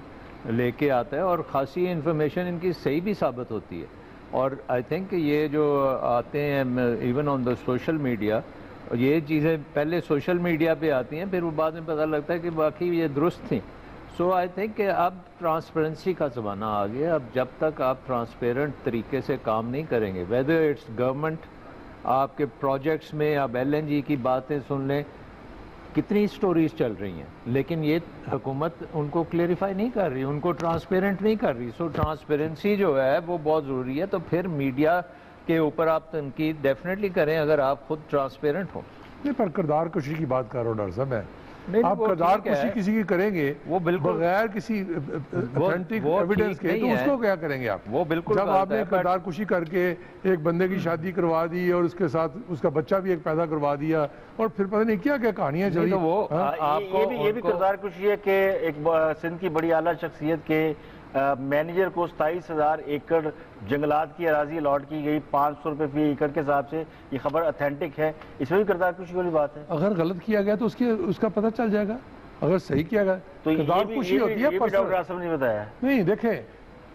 لے کے آتا ہے, اور خاصی انفارمیشن ان کی صحیح بھی ثابت ہوتی ہے. اور آئی تھنک یہ جو آتے ہیں even on the social media, یہ چیزیں پہلے سوشل میڈیا پہ آتی ہیں, پھر وہ بعد میں پتہ لگتا ہے کہ باقی یہ درست تھیں. سو آئی تھنک کہ اب ٹرانسپیرنسی کا زمانہ آ گیا. اب جب تک آپ ٹرانسپیرنٹ طریقے سے کام نہیں کریں گے, ویدر اٹس گورنمنٹ, آپ کے پروجیکٹس میں آپ LNG کی باتیں سن لیں, کتنی سٹوریز چل رہی ہیں, لیکن یہ حکومت ان کو کلیریفائی نہیں کر رہی, ان کو ٹرانسپیرنٹ نہیں کر رہی. سو ٹرانسپیرنسی جو ہے وہ بہت ضروری ہے. تو پھر میڈیا کے اوپر آپ تنقید ڈیفینیٹلی کریں اگر آپ خود ٹرانسپیرنٹ ہوں. نہیں, پر کردار کشی کی بات کر رہا ہوں ڈاکٹر صاحب میں. آپ کردار کشی کسی کی کریں گے وہ بالکل بغیر کسی اتھینٹک ایویڈنس کے, تو اس کو کیا کریں گے آپ؟ وہ بالکل جب آپ نے کردار کشی کر کے ایک بندے کی شادی کروا دی اور اس کے ساتھ اس کا بچہ بھی ایک پیدا کروا دیا, اور پھر پتہ نہیں کیا کیا کہانیاں چلی. یہ بھی کردار کشی ہے کہ ایک سندھ کی بڑی اعلیٰ شخصیت کے مینیجر کو 27,000 ایکڑ جنگلات کی اراضی الاٹ کی گئی 500 روپے فی ایکڑ کے حساب سے. یہ خبر اتھینٹک ہے, اس میں بھی کردار کشی والی بات ہے. اگر غلط کیا گیا تو اس کا پتہ چل جائے گا, اگر صحیح کیا گیا تو کردار کشی ہوتی ہے. ڈاکٹر عاصم نے بتایا نہیں, دیکھیں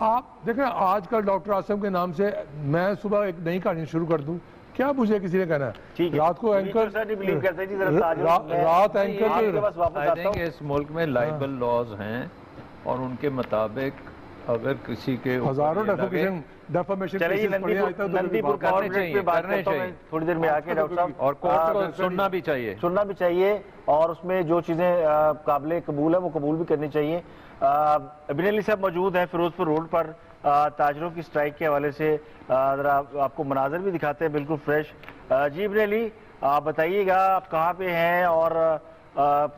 آج کل ڈاکٹر عاصم کے نام سے میں صبح ایک نئی کہانی شروع کر دوں, کیا مجھے کسی نے کہنا ہے رات کو اینکر رات اینکر اس ملک میں لائبل لاز ہیں, اور ان کے مطابق اگر کسی کے ہزاروں ڈیفامیشن چلیے نندی پور پاور گرڈ پہ بات کرتا ہوں میں تھوڑی دیر میں آ کے ڈاکٹر صاحب، اور کورٹ کو سننا بھی چاہیے اور اس میں جو چیزیں قابل قبول ہے وہ قبول بھی کرنی چاہیے۔ ابن علی صاحب موجود ہیں فیروز پور روڈ پر، تاجروں کی سٹرائک کے حوالے سے ذرا آپ کو مناظر بھی دکھاتے ہیں بالکل فریش۔ جی ابن علی، آپ بتائیے گا آپ کہاں پہ ہیں اور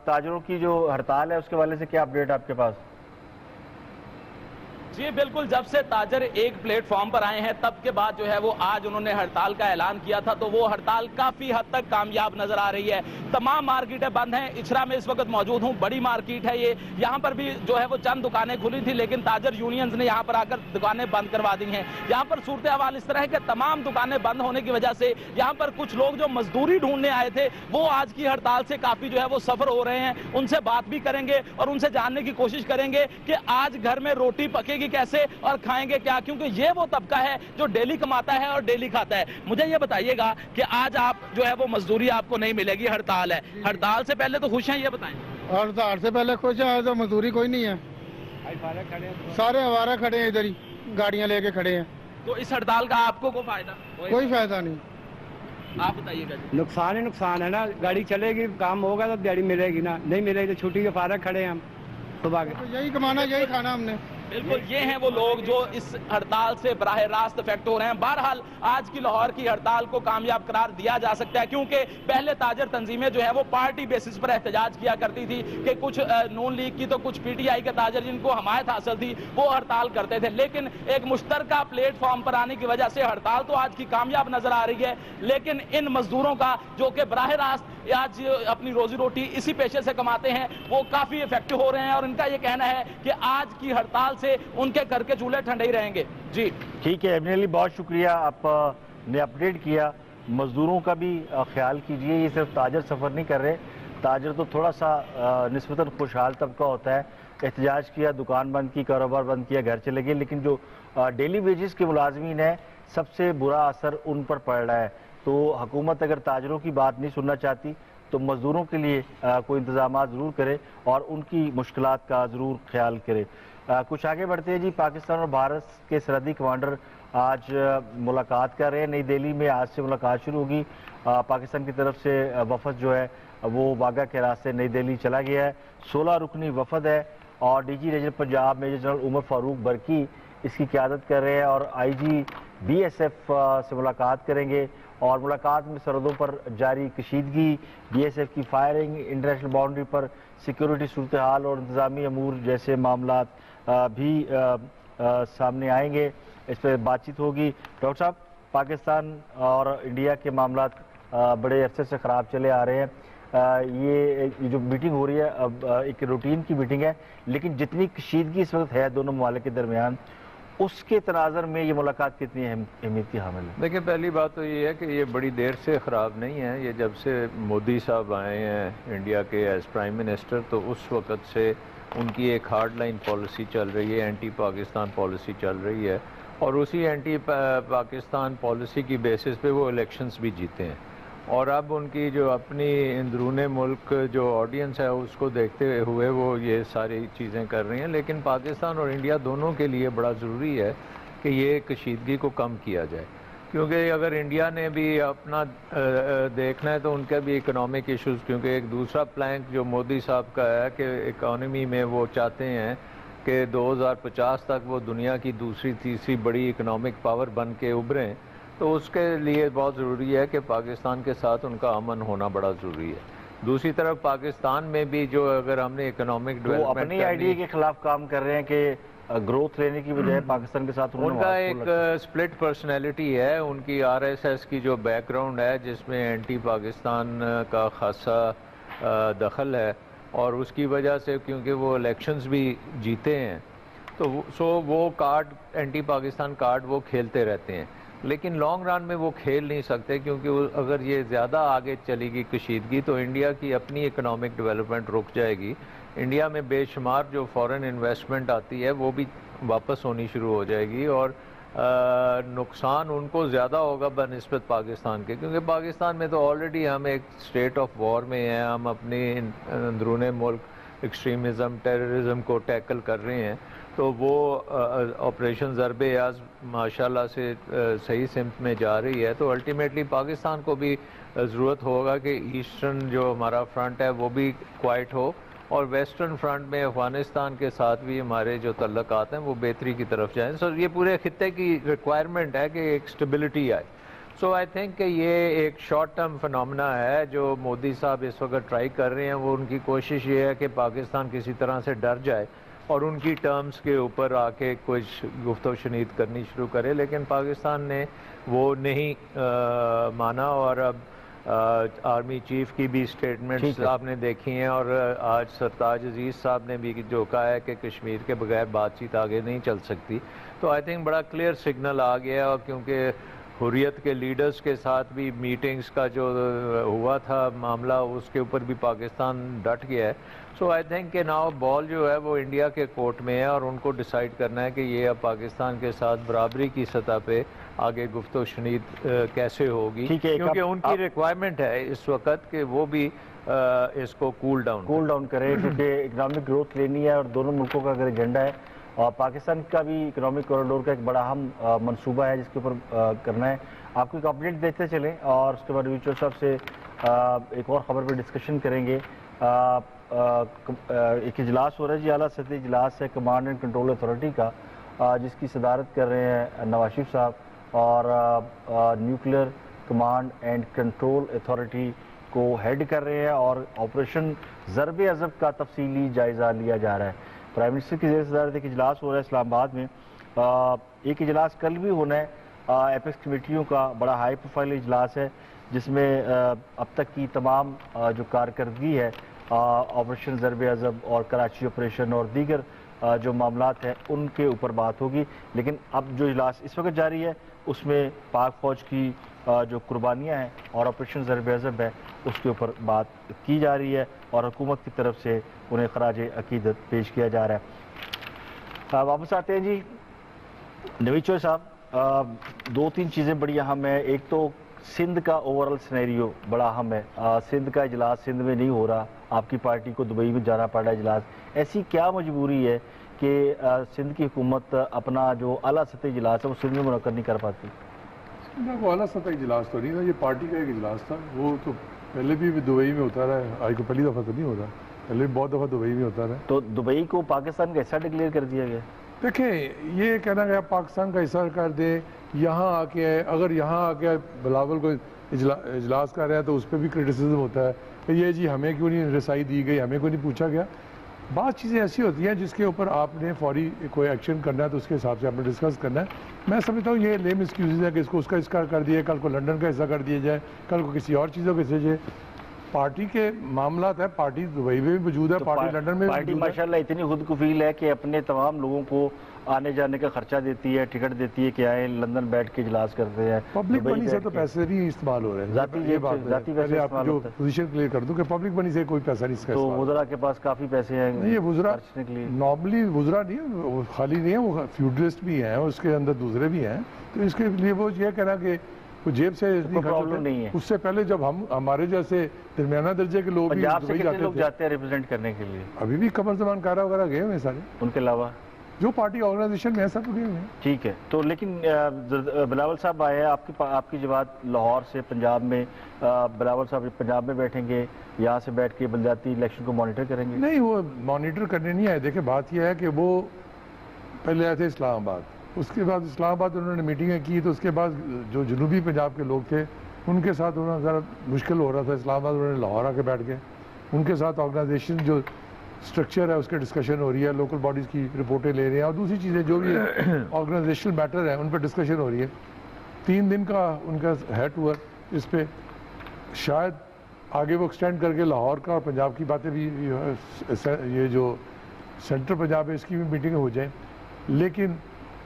تاجروں کی جو ہڑتال ہے اس کے حوالے سے کیا اپڈیٹ آپ کے پاس؟ جی بالکل، جب سے تاجر ایک پلیٹ فارم پر آئے ہیں تب کے بعد جو ہے وہ آج انہوں نے ہڑتال کا اعلان کیا تھا، تو وہ ہڑتال کافی حد تک کامیاب نظر آ رہی ہے۔ تمام مارکیٹیں بند ہیں۔ اچھرا میں اس وقت موجود ہوں، بڑی مارکیٹ ہے یہ، یہاں پر بھی جو ہے وہ چند دکانیں کھلی تھی لیکن تاجر یونینز نے یہاں پر آ کر دکانیں بند کروا دی ہیں۔ یہاں پر صورتحال اس طرح ہے کہ تمام دکانیں بند ہونے کی وجہ سے یہاں پر کچھ لوگ جو مزدوری ڈھونڈنے آئے تھے وہ آج کی ہڑتال سے کافی جو ہے وہ سفر ہو رہے ہیں۔ ان سے بات بھی کریں گے اور ان سے جاننے کی کوشش کریں گے کہ آج گھر میں روٹی پکے گی کیسے اور کھائیں گے کیا، کیونکہ یہ وہ طبقہ ہے جو ڈیلی کماتا ہے اور ڈیلی کھاتا ہے۔ مجھے یہ بتائیے گا کہ آج آپ جو ہے وہ مزدوری آپ کو نہیں ملے گی، ہڑتال ہے، ہڑتال سے پہلے تو خوش ہیں، یہ بتائیں۔ ہڑتال سے پہلے خوش ہیں، تو مزدوری کوئی نہیں ہے، سارے آوارہ کھڑے ہیں ادھر ہی، گاڑیاں لے کے کھڑے ہیں۔ تو اس ہڑتال کا آپ کو کوئی فائدہ؟ کوئی فائدہ نہیں۔ آپ بتائیے گا۔ نقصان ہی نقصان ہے نا، گاڑی چلے گی کام ہوگا تو دیہڑی ملے گی نا، نہیں ملے گی تو چھٹی کے فارغ کھڑے ہیں ہم صبح کے۔ یہی کمانا یہی کھانا ہم نے۔ بالکل، یہ ہیں وہ لوگ جو اس ہڑتال سے براہ راست افیکٹ ہو رہے ہیں۔ بہرحال آج کی لاہور کی ہڑتال کو کامیاب قرار دیا جا سکتا ہے، کیونکہ پہلے تاجر تنظیمیں جو ہے وہ پارٹی بیسس پر احتجاج کیا کرتی تھی کہ کچھ نون لیگ کی تو کچھ پی ٹی آئی کے تاجر جن کو حمایت حاصل تھی وہ ہڑتال کرتے تھے، لیکن ایک مشترکہ پلیٹ فارم پر آنے کی وجہ سے ہڑتال تو آج کی کامیاب نظر آ رہی ہے، لیکن ان مزدوروں کا جو کہ براہ راست آج اپنی روزی روٹی اسی پیشے سے کماتے ہیں وہ کافی افیکٹ ہو رہے ہیں، اور ان کا یہ کہنا ہے کہ آج کی ہڑتال سے ان کے گھر کے چولہے ٹھنڈے ہی رہیں گے۔ جی ٹھیک ہے ابن علی، بہت شکریہ، آپ نے اپڈیٹ کیا۔ مزدوروں کا بھی خیال کیجئے، یہ صرف تاجر سفر نہیں کر رہے، تاجر تو تھوڑا سا نسبتاً خوشحال طبقہ ہوتا ہے، احتجاج کیا، دکان بند کی، کاروبار بند کیا، گھر چلے گئے، لیکن جو ڈیلی ویجز کے ملازمین ہیں سب سے برا اثر ان پر پڑ رہا ہے۔ تو حکومت اگر تاجروں کی بات نہیں سننا چاہتی تو مزدوروں کے لیے کوئی انتظامات ضرور کرے اور ان کی مشکلات کا ضرور خیال کرے۔ کچھ آگے بڑھتے ہیں جی، پاکستان اور بھارت کے سرحدی کمانڈر آج ملاقات کر رہے ہیں نئی دہلی میں، آج سے ملاقات شروع ہوگی۔ پاکستان کی طرف سے وفد جو ہے وہ واگا کے راستے نئی دہلی چلا گیا ہے، 16 رکنی وفد ہے اور D G region Punjab major general Umar Farooq Burki اس کی قیادت کر رہے ہیں اور I G B S F سے ملاقات کریں گے، اور ملاقات میں سرحدوں پر جاری کشیدگی، بی ایس ایف کی فائرنگ، انٹرنیشنل باؤنڈری پر سیکیورٹی صورتحال اور انتظامی امور جیسے معاملات بھی سامنے آئیں گے، اس پہ بات چیت ہوگی۔ ڈاکٹر صاحب، پاکستان اور انڈیا کے معاملات بڑے عرصے سے خراب چلے آ رہے ہیں، یہ جو میٹنگ ہو رہی ہے اب ایک روٹین کی میٹنگ ہے، لیکن جتنی کشیدگی اس وقت ہے دونوں ممالک کے درمیان اس کے تناظر میں یہ ملاقات کتنی اہمیت کی حامل ہے؟ دیکھیں، پہلی بات تو یہ ہے کہ یہ بڑی دیر سے خراب نہیں ہے، یہ جب سے مودی صاحب آئے ہیں انڈیا کے ایز پرائم منسٹر تو اس وقت سے ان کی ایک ہارڈ لائن پالیسی چل رہی ہے، اینٹی پاکستان پالیسی چل رہی ہے، اور اسی اینٹی پاکستان پالیسی کی بیسس پہ وہ الیکشنز بھی جیتے ہیں، اور اب ان کی جو اپنی اندرون ملک جو آڈینس ہے اس کو دیکھتے ہوئے وہ یہ ساری چیزیں کر رہی ہیں، لیکن پاکستان اور انڈیا دونوں کے لیے بڑا ضروری ہے کہ یہ کشیدگی کو کم کیا جائے، کیونکہ اگر انڈیا نے بھی اپنا دیکھنا ہے تو ان کا بھی اکنامک ایشوز، کیونکہ ایک دوسرا پلانک جو مودی صاحب کا ہے کہ اکانومی میں وہ چاہتے ہیں کہ 2050 تک وہ دنیا کی دوسری تیسری بڑی اکنامک پاور بن کے ابھریں، تو اس کے لیے بہت ضروری ہے کہ پاکستان کے ساتھ ان کا امن ہونا بڑا ضروری ہے۔ دوسری طرف پاکستان میں بھی جو اگر ہم نے اکنامک ڈیولپمنٹ اپنی آئیڈیا کے خلاف کام کر رہے ہیں کہ گروتھ لینے کی بجائے پاکستان کے ساتھ ان کا ایک سپلٹ پرسنالٹی ہے، ان کی آر ایس ایس کی جو بیک گراؤنڈ ہے جس میں اینٹی پاکستان کا خاصا دخل ہے، اور اس کی وجہ سے کیونکہ وہ الیکشنز بھی جیتے ہیں تو وہ کارڈ اینٹی پاکستان کارڈ وہ کھیلتے رہتے ہیں، لیکن لانگ رن میں وہ کھیل نہیں سکتے، کیونکہ اگر یہ زیادہ آگے چلے گی کشیدگی تو انڈیا کی اپنی اکنامک ڈیولپمنٹ رک جائے گی، انڈیا میں بے شمار جو فورن انویسٹمنٹ آتی ہے وہ بھی واپس ہونی شروع ہو جائے گی، اور نقصان ان کو زیادہ ہوگا بنسبت پاکستان کے، کیونکہ پاکستان میں تو آلریڈی ہم ایک اسٹیٹ آف وار میں ہیں، ہم اپنی اندرون ملک ایکسٹریمزم ٹیررزم کو ٹیکل کر رہے ہیں، تو وہ آپریشن ضرب عزم ماشاءاللہ سے صحیح سمت میں جا رہی ہے. تو الٹیمیٹلی پاکستان کو بھی ضرورت ہوگا کہ ایسٹرن جو ہمارا فرنٹ ہے وہ بھی کوائٹ ہو, اور ویسٹرن فرنٹ میں افغانستان کے ساتھ بھی ہمارے جو تعلقات ہیں وہ بہتری کی طرف جائیں. سو یہ پورے خطے کی ریکوائرمنٹ ہے کہ ایک اسٹیبلٹی آئے. سو آئی تھنک کہ یہ ایک شارٹ ٹرم فنامنا ہے جو مودی صاحب اس وقت ٹرائی کر رہے ہیں. وہ ان کی کوشش یہ ہے کہ پاکستان کسی طرح سے ڈر جائے اور ان کی ٹرمز کے اوپر آ کے کچھ گفت و شنید کرنی شروع کرے, لیکن پاکستان نے وہ نہیں مانا. اور اب آرمی چیف کی بھی سٹیٹمنٹس آپ نے دیکھی ہیں, اور آج سرتاج عزیز صاحب نے بھی جو کہا ہے کہ کشمیر کے بغیر بات چیت آگے نہیں چل سکتی. تو آئی تھنک بڑا کلیئر سگنل آ گیا, اور کیونکہ حریت کے لیڈرز کے ساتھ بھی میٹنگز کا جو ہوا تھا معاملہ اس کے اوپر بھی پاکستان ڈٹ گیا ہے. سو آئی تھنک کہ ناؤ بال جو ہے وہ انڈیا کے کورٹ میں ہے, اور ان کو ڈیسائیڈ کرنا ہے کہ یہ اب پاکستان کے ساتھ برابری کی سطح پہ آگے گفت و شنید کیسے ہوگی, کیونکہ ان کی ریکوائرمنٹ ہے اس وقت کہ وہ بھی اس کو کول ڈاؤن کرے, کیونکہ اکنامک گروتھ لینی ہے اور دونوں ملکوں کا اگر ایجنڈا ہے, اور پاکستان کا بھی اکنامک کوریڈور کا ایک بڑا اہم منصوبہ ہے جس کے اوپر کرنا ہے. آپ کو ایک اپڈیٹ دیکھتے چلیں اور اس کے بعد ویچو صاحب سے ایک اور خبر پہ ڈسکشن کریں گے. ایک اجلاس ہو رہا ہے جی, اعلیٰ سطحی اجلاس ہے کمانڈ اینڈ کنٹرول اتھارٹی کا, جس کی صدارت کر رہے ہیں نواز شریف صاحب, اور nuclear command and control authority کو ہیڈ کر رہے ہیں, اور آپریشن ضرب عزب کا تفصیلی جائزہ لیا جا رہا ہے. پرائم منسٹر کی زیر صدارت ایک اجلاس ہو رہا ہے اسلام آباد میں. ایک اجلاس کل بھی ہونا ہے, ایپیکس کمیٹیوں کا بڑا ہائی پروفائل اجلاس ہے, جس میں اب تک کی تمام جو کارکردگی ہے آپریشن ضرب عزب اور کراچی آپریشن اور دیگر جو معاملات ہیں ان کے اوپر بات ہوگی. لیکن اب جو اجلاس اس وقت جاری ہے اس میں پاک فوج کی جو قربانیاں ہیں اور آپریشن ضرب عزب ہے اس کے اوپر بات کی جا رہی ہے, اور حکومت کی طرف سے انہیں خراج عقیدت پیش کیا جا رہا ہے. واپس آتے ہیں جی نوید چوہے صاحب, دو تین چیزیں بڑی اہم ہیں. ایک تو سندھ کا اوورال سینیریو بڑا اہم ہے. سندھ کا اجلاس سندھ میں نہیں ہو رہا, آپ کی پارٹی کو دبئی میں جانا پڑ رہا ہے اجلاس. ایسی کیا مجبوری ہے کہ سندھ کی حکومت اپنا جو اعلیٰ سطحی اجلاس ہے وہ سندھ میں منعقد نہیں کر پاتی؟ وہ اعلیٰ سطح اجلاس تو نہیں تھا, یہ پارٹی کا ایک اجلاس تھا. وہ تو پہلے بھی دبئی میں ہوتا رہا ہے, آج کو پہلی دفعہ تو نہیں ہو رہا, پہلے بھی بہت دفعہ دبئی میں ہوتا رہا. تو دبئی کو پاکستان کا حصہ ڈکلیئر کر دیا گیا. دیکھیں یہ کہنا گیا پاکستان کا حصہ کر دے, یہاں آ کے اگر یہاں آ کے بلاول کو اجلاس کر رہے ہیں تو اس پہ بھی کرٹیسزم ہوتا ہے کہ یہ جی ہمیں کیوں نہیں رسائی دی گئی, ہمیں کوئی نہیں پوچھا گیا. بعض چیزیں ایسی ہوتی ہیں جس کے اوپر آپ نے فوری کوئی ایکشن کرنا ہے تو اس کے حساب سے آپ نے ڈسکس کرنا ہے. میں سمجھتا ہوں یہ لیم ایکسکیوزز ہے کہ اس کا اس کا کر دیا, کل کو لنڈن کا حصہ کر دیا جائے, کل کو کسی اور چیزوں کا حصہ جائے. پارٹی کے معاملات ہے, پارٹی دبئی میں بھی موجود ہے, پارٹی لنڈن میں بھی پارٹی ماشاءاللہ اتنی خود کفیل ہے کہ اپنے تمام لوگوں کو آنے جانے کا خرچہ دیتی ہے, ٹکٹ دیتی ہے کہ آئیں لندن بیٹھ کے اجلاس کرتے ہیں. پبلک منی سے تو پیسے نہیں استعمال ہو رہے ہیں, ذاتی پیسے آپ جو پوزیشن کلیئر کر دوں کہ پبلک منی سے کوئی پیسہ نہیں اس کا. تو وزراء کے پاس کافی پیسے ہیں. نہیں, یہ وزراء نارملی وزراء نہیں, خالی نہیں ہے, وہ فیوڈلسٹ بھی ہیں, اس کے اندر دوسرے بھی ہیں. تو اس کے لیے وہ یہ کہنا کہ وہ جیب سے نہیں ہے. اس سے پہلے جب ہمارے جیسے درمیانہ درجے کے لوگ جاتے ہیں ریپرزینٹ کرنے کے لیے, ابھی بھی قمر زمان کارا وغیرہ گئے ہوئے سارے, ان کے علاوہ جو پارٹی آرگنائزیشن میں سب گئے ہوئے ہیں. ٹھیک ہے. تو لیکن بلاول صاحب آئے ہیں, آپ کی جماعت لاہور سے پنجاب میں, بلاول صاحب پنجاب میں بیٹھیں گے, یہاں سے بیٹھ کے بلدیاتی الیکشن کو مانیٹر کریں گے؟ نہیں, وہ مانیٹر کرنے نہیں آئے. دیکھیں بات یہ ہے کہ وہ پہلے آئے تھے اسلام آباد, اس کے بعد اسلام آباد انہوں نے میٹنگیں کی, تو اس کے بعد جو جنوبی پنجاب کے لوگ تھے ان کے ساتھ انہوں نے ذرا مشکل ہو رہا تھا. اسلام آباد انہوں نے لاہور آ کے بیٹھ گئے, ان کے ساتھ آرگنائزیشن جو سٹرکچر ہے اس کے ڈسکشن ہو رہی ہے, لوکل باڈیز کی رپورٹیں لے رہے ہیں, اور دوسری چیزیں جو بھی آرگنائزیشنل میٹر ہیں ان پہ ڈسکشن ہو رہی ہے. 3 دن کا ان کا ہیٹ ہوا اس پہ, شاید آگے وہ ایکسٹینڈ کر کے لاہور کا اور پنجاب کی باتیں بھی, یہ جو سینٹرل پنجاب ہے اس کی بھی میٹنگیں ہو جائیں. لیکن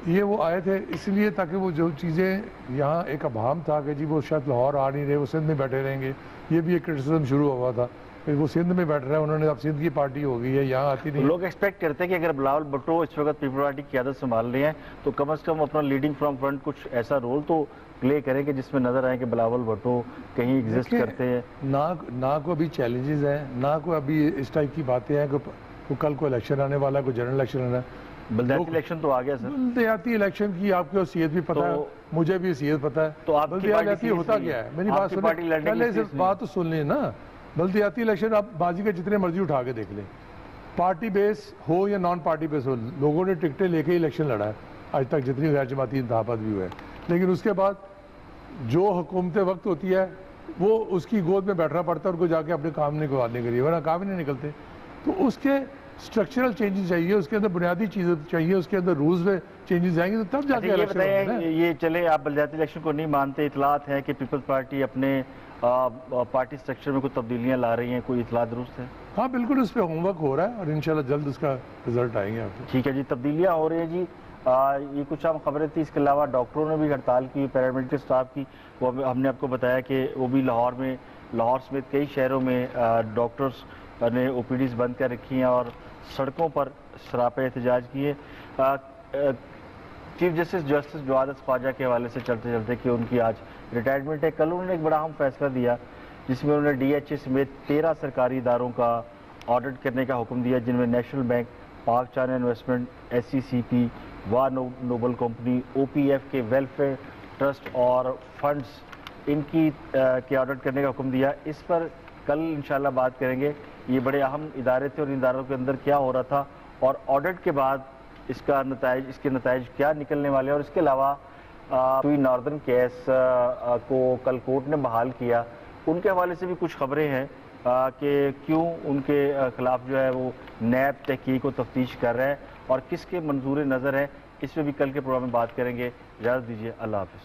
یہ وہ آئے تھے اس لیے تاکہ وہ جو چیزیں یہاں ایک ابہام تھا کہ جی وہ شاید لاہور آ نہیں رہے, وہ سندھ میں بیٹھے رہیں گے, یہ بھی ایک کرٹیسزم شروع ہوا تھا کہ وہ سندھ میں بیٹھ رہے ہیں, انہوں نے اب سندھ کی پارٹی ہو گئی ہے, یہاں آتی نہیں. لوگ ایکسپیکٹ کرتے ہیں کہ اگر بلاول بھٹو اس وقت پیپل پارٹی کی قیادت سنبھال رہے ہیں تو کم از کم اپنا لیڈنگ فرام فرنٹ کچھ ایسا رول تو پلے کریں کہ جس میں نظر آئے کہ بلاول بھٹو کہیں ایگزسٹ کرتے ہیں. نہ کوئی ابھی چیلنجز ہیں, نہ کوئی ابھی اس ٹائپ کی باتیں ہیں کہ کل کو الیکشن آنے والا ہے, کوئی جنرل الیکشن آنا ہے. بلدیاتی الیکشن تو آ گیا سر. بلدیاتی الیکشن کی آپ کو حیثیت بھی پتہ ہے, مجھے بھی حیثیت پتہ ہے. تو آپ کی بلدیاتی ہوتا کیا ہے, میری بات سنیں, پہلے صرف بات تو سن لیں نا. بلدیاتی الیکشن آپ بازی کے جتنے مرضی اٹھا کے دیکھ لیں, پارٹی بیس ہو یا نان پارٹی بیس ہو, لوگوں نے ٹکٹیں لے کے ہی الیکشن لڑا ہے آج تک جتنی غیر جماعتی انتخابات بھی ہوئے ہیں. لیکن اس کے بعد جو حکومت وقت ہوتی ہے وہ اس کی گود میں بیٹھنا پڑتا ہے, ان کو جا کے اپنے کام نکالنے کے لیے, ورنہ کام ہی نہیں نکلتے. تو اس کے اسٹرکچرل چینجز چاہیے, اس کے اندر بنیادی چیزیں چاہیے, اس کے اندر رولز میں چینجز آئیں گے تو تب جا کے یہ بتائیں, یہ چلے آپ بلدیاتی الیکشن کو نہیں مانتے, اطلاعات ہیں کہ پیپلز پارٹی اپنے پارٹی سٹرکچر میں کوئی تبدیلیاں لا رہی ہیں, کوئی اطلاع درست ہے؟ ہاں بالکل, اس پہ ہوم ورک ہو رہا ہے اور انشاءاللہ جلد اس کا رزلٹ آئیں گے آپ کو. ٹھیک ہے جی, تبدیلیاں ہو رہی ہیں جی. یہ کچھ عام خبریں تھیں. اس کے علاوہ ڈاکٹروں نے بھی ہڑتال کی, پیرامیڈیکل اسٹاف کی. وہ ہم نے آپ کو بتایا کہ وہ بھی لاہور سمیت کئی شہروں میں ڈاکٹرز نے او پی ڈیز بند کر رکھی ہیں اور سڑکوں پر سراپے احتجاج کیے. چیف جسٹس جوادت خواجہ کے حوالے سے چلتے چلتے کہ ان کی آج ریٹائرمنٹ ہے. کل انہوں نے ایک بڑا اہم فیصلہ دیا جس میں انہوں نے ڈی ایچ اے سمیت 13 سرکاری اداروں کا آڈٹ کرنے کا حکم دیا, جن میں نیشنل بینک, پاک چائنا انویسٹمنٹ, ایس سی سی پی, وا نوبل کمپنی, او پی ایف کے ویلفیئر ٹرسٹ اور فنڈز, ان کی کے آڈٹ کرنے کا حکم دیا. اس پر کل انشاءاللہ بات کریں گے. یہ بڑے اہم ادارے تھے اور ان اداروں کے اندر کیا ہو رہا تھا اور آڈٹ کے بعد اس کے نتائج کیا نکلنے والے ہیں. اور اس کے علاوہ کوئی ناردرن کیس کو کل کورٹ نے بحال کیا, ان کے حوالے سے بھی کچھ خبریں ہیں کہ کیوں ان کے خلاف جو ہے وہ نیب تحقیق و تفتیش کر رہے ہیں اور کس کے منظور نظر ہے, اس پہ بھی کل کے پروگرام میں بات کریں گے. اجازت دیجیے, اللہ حافظ.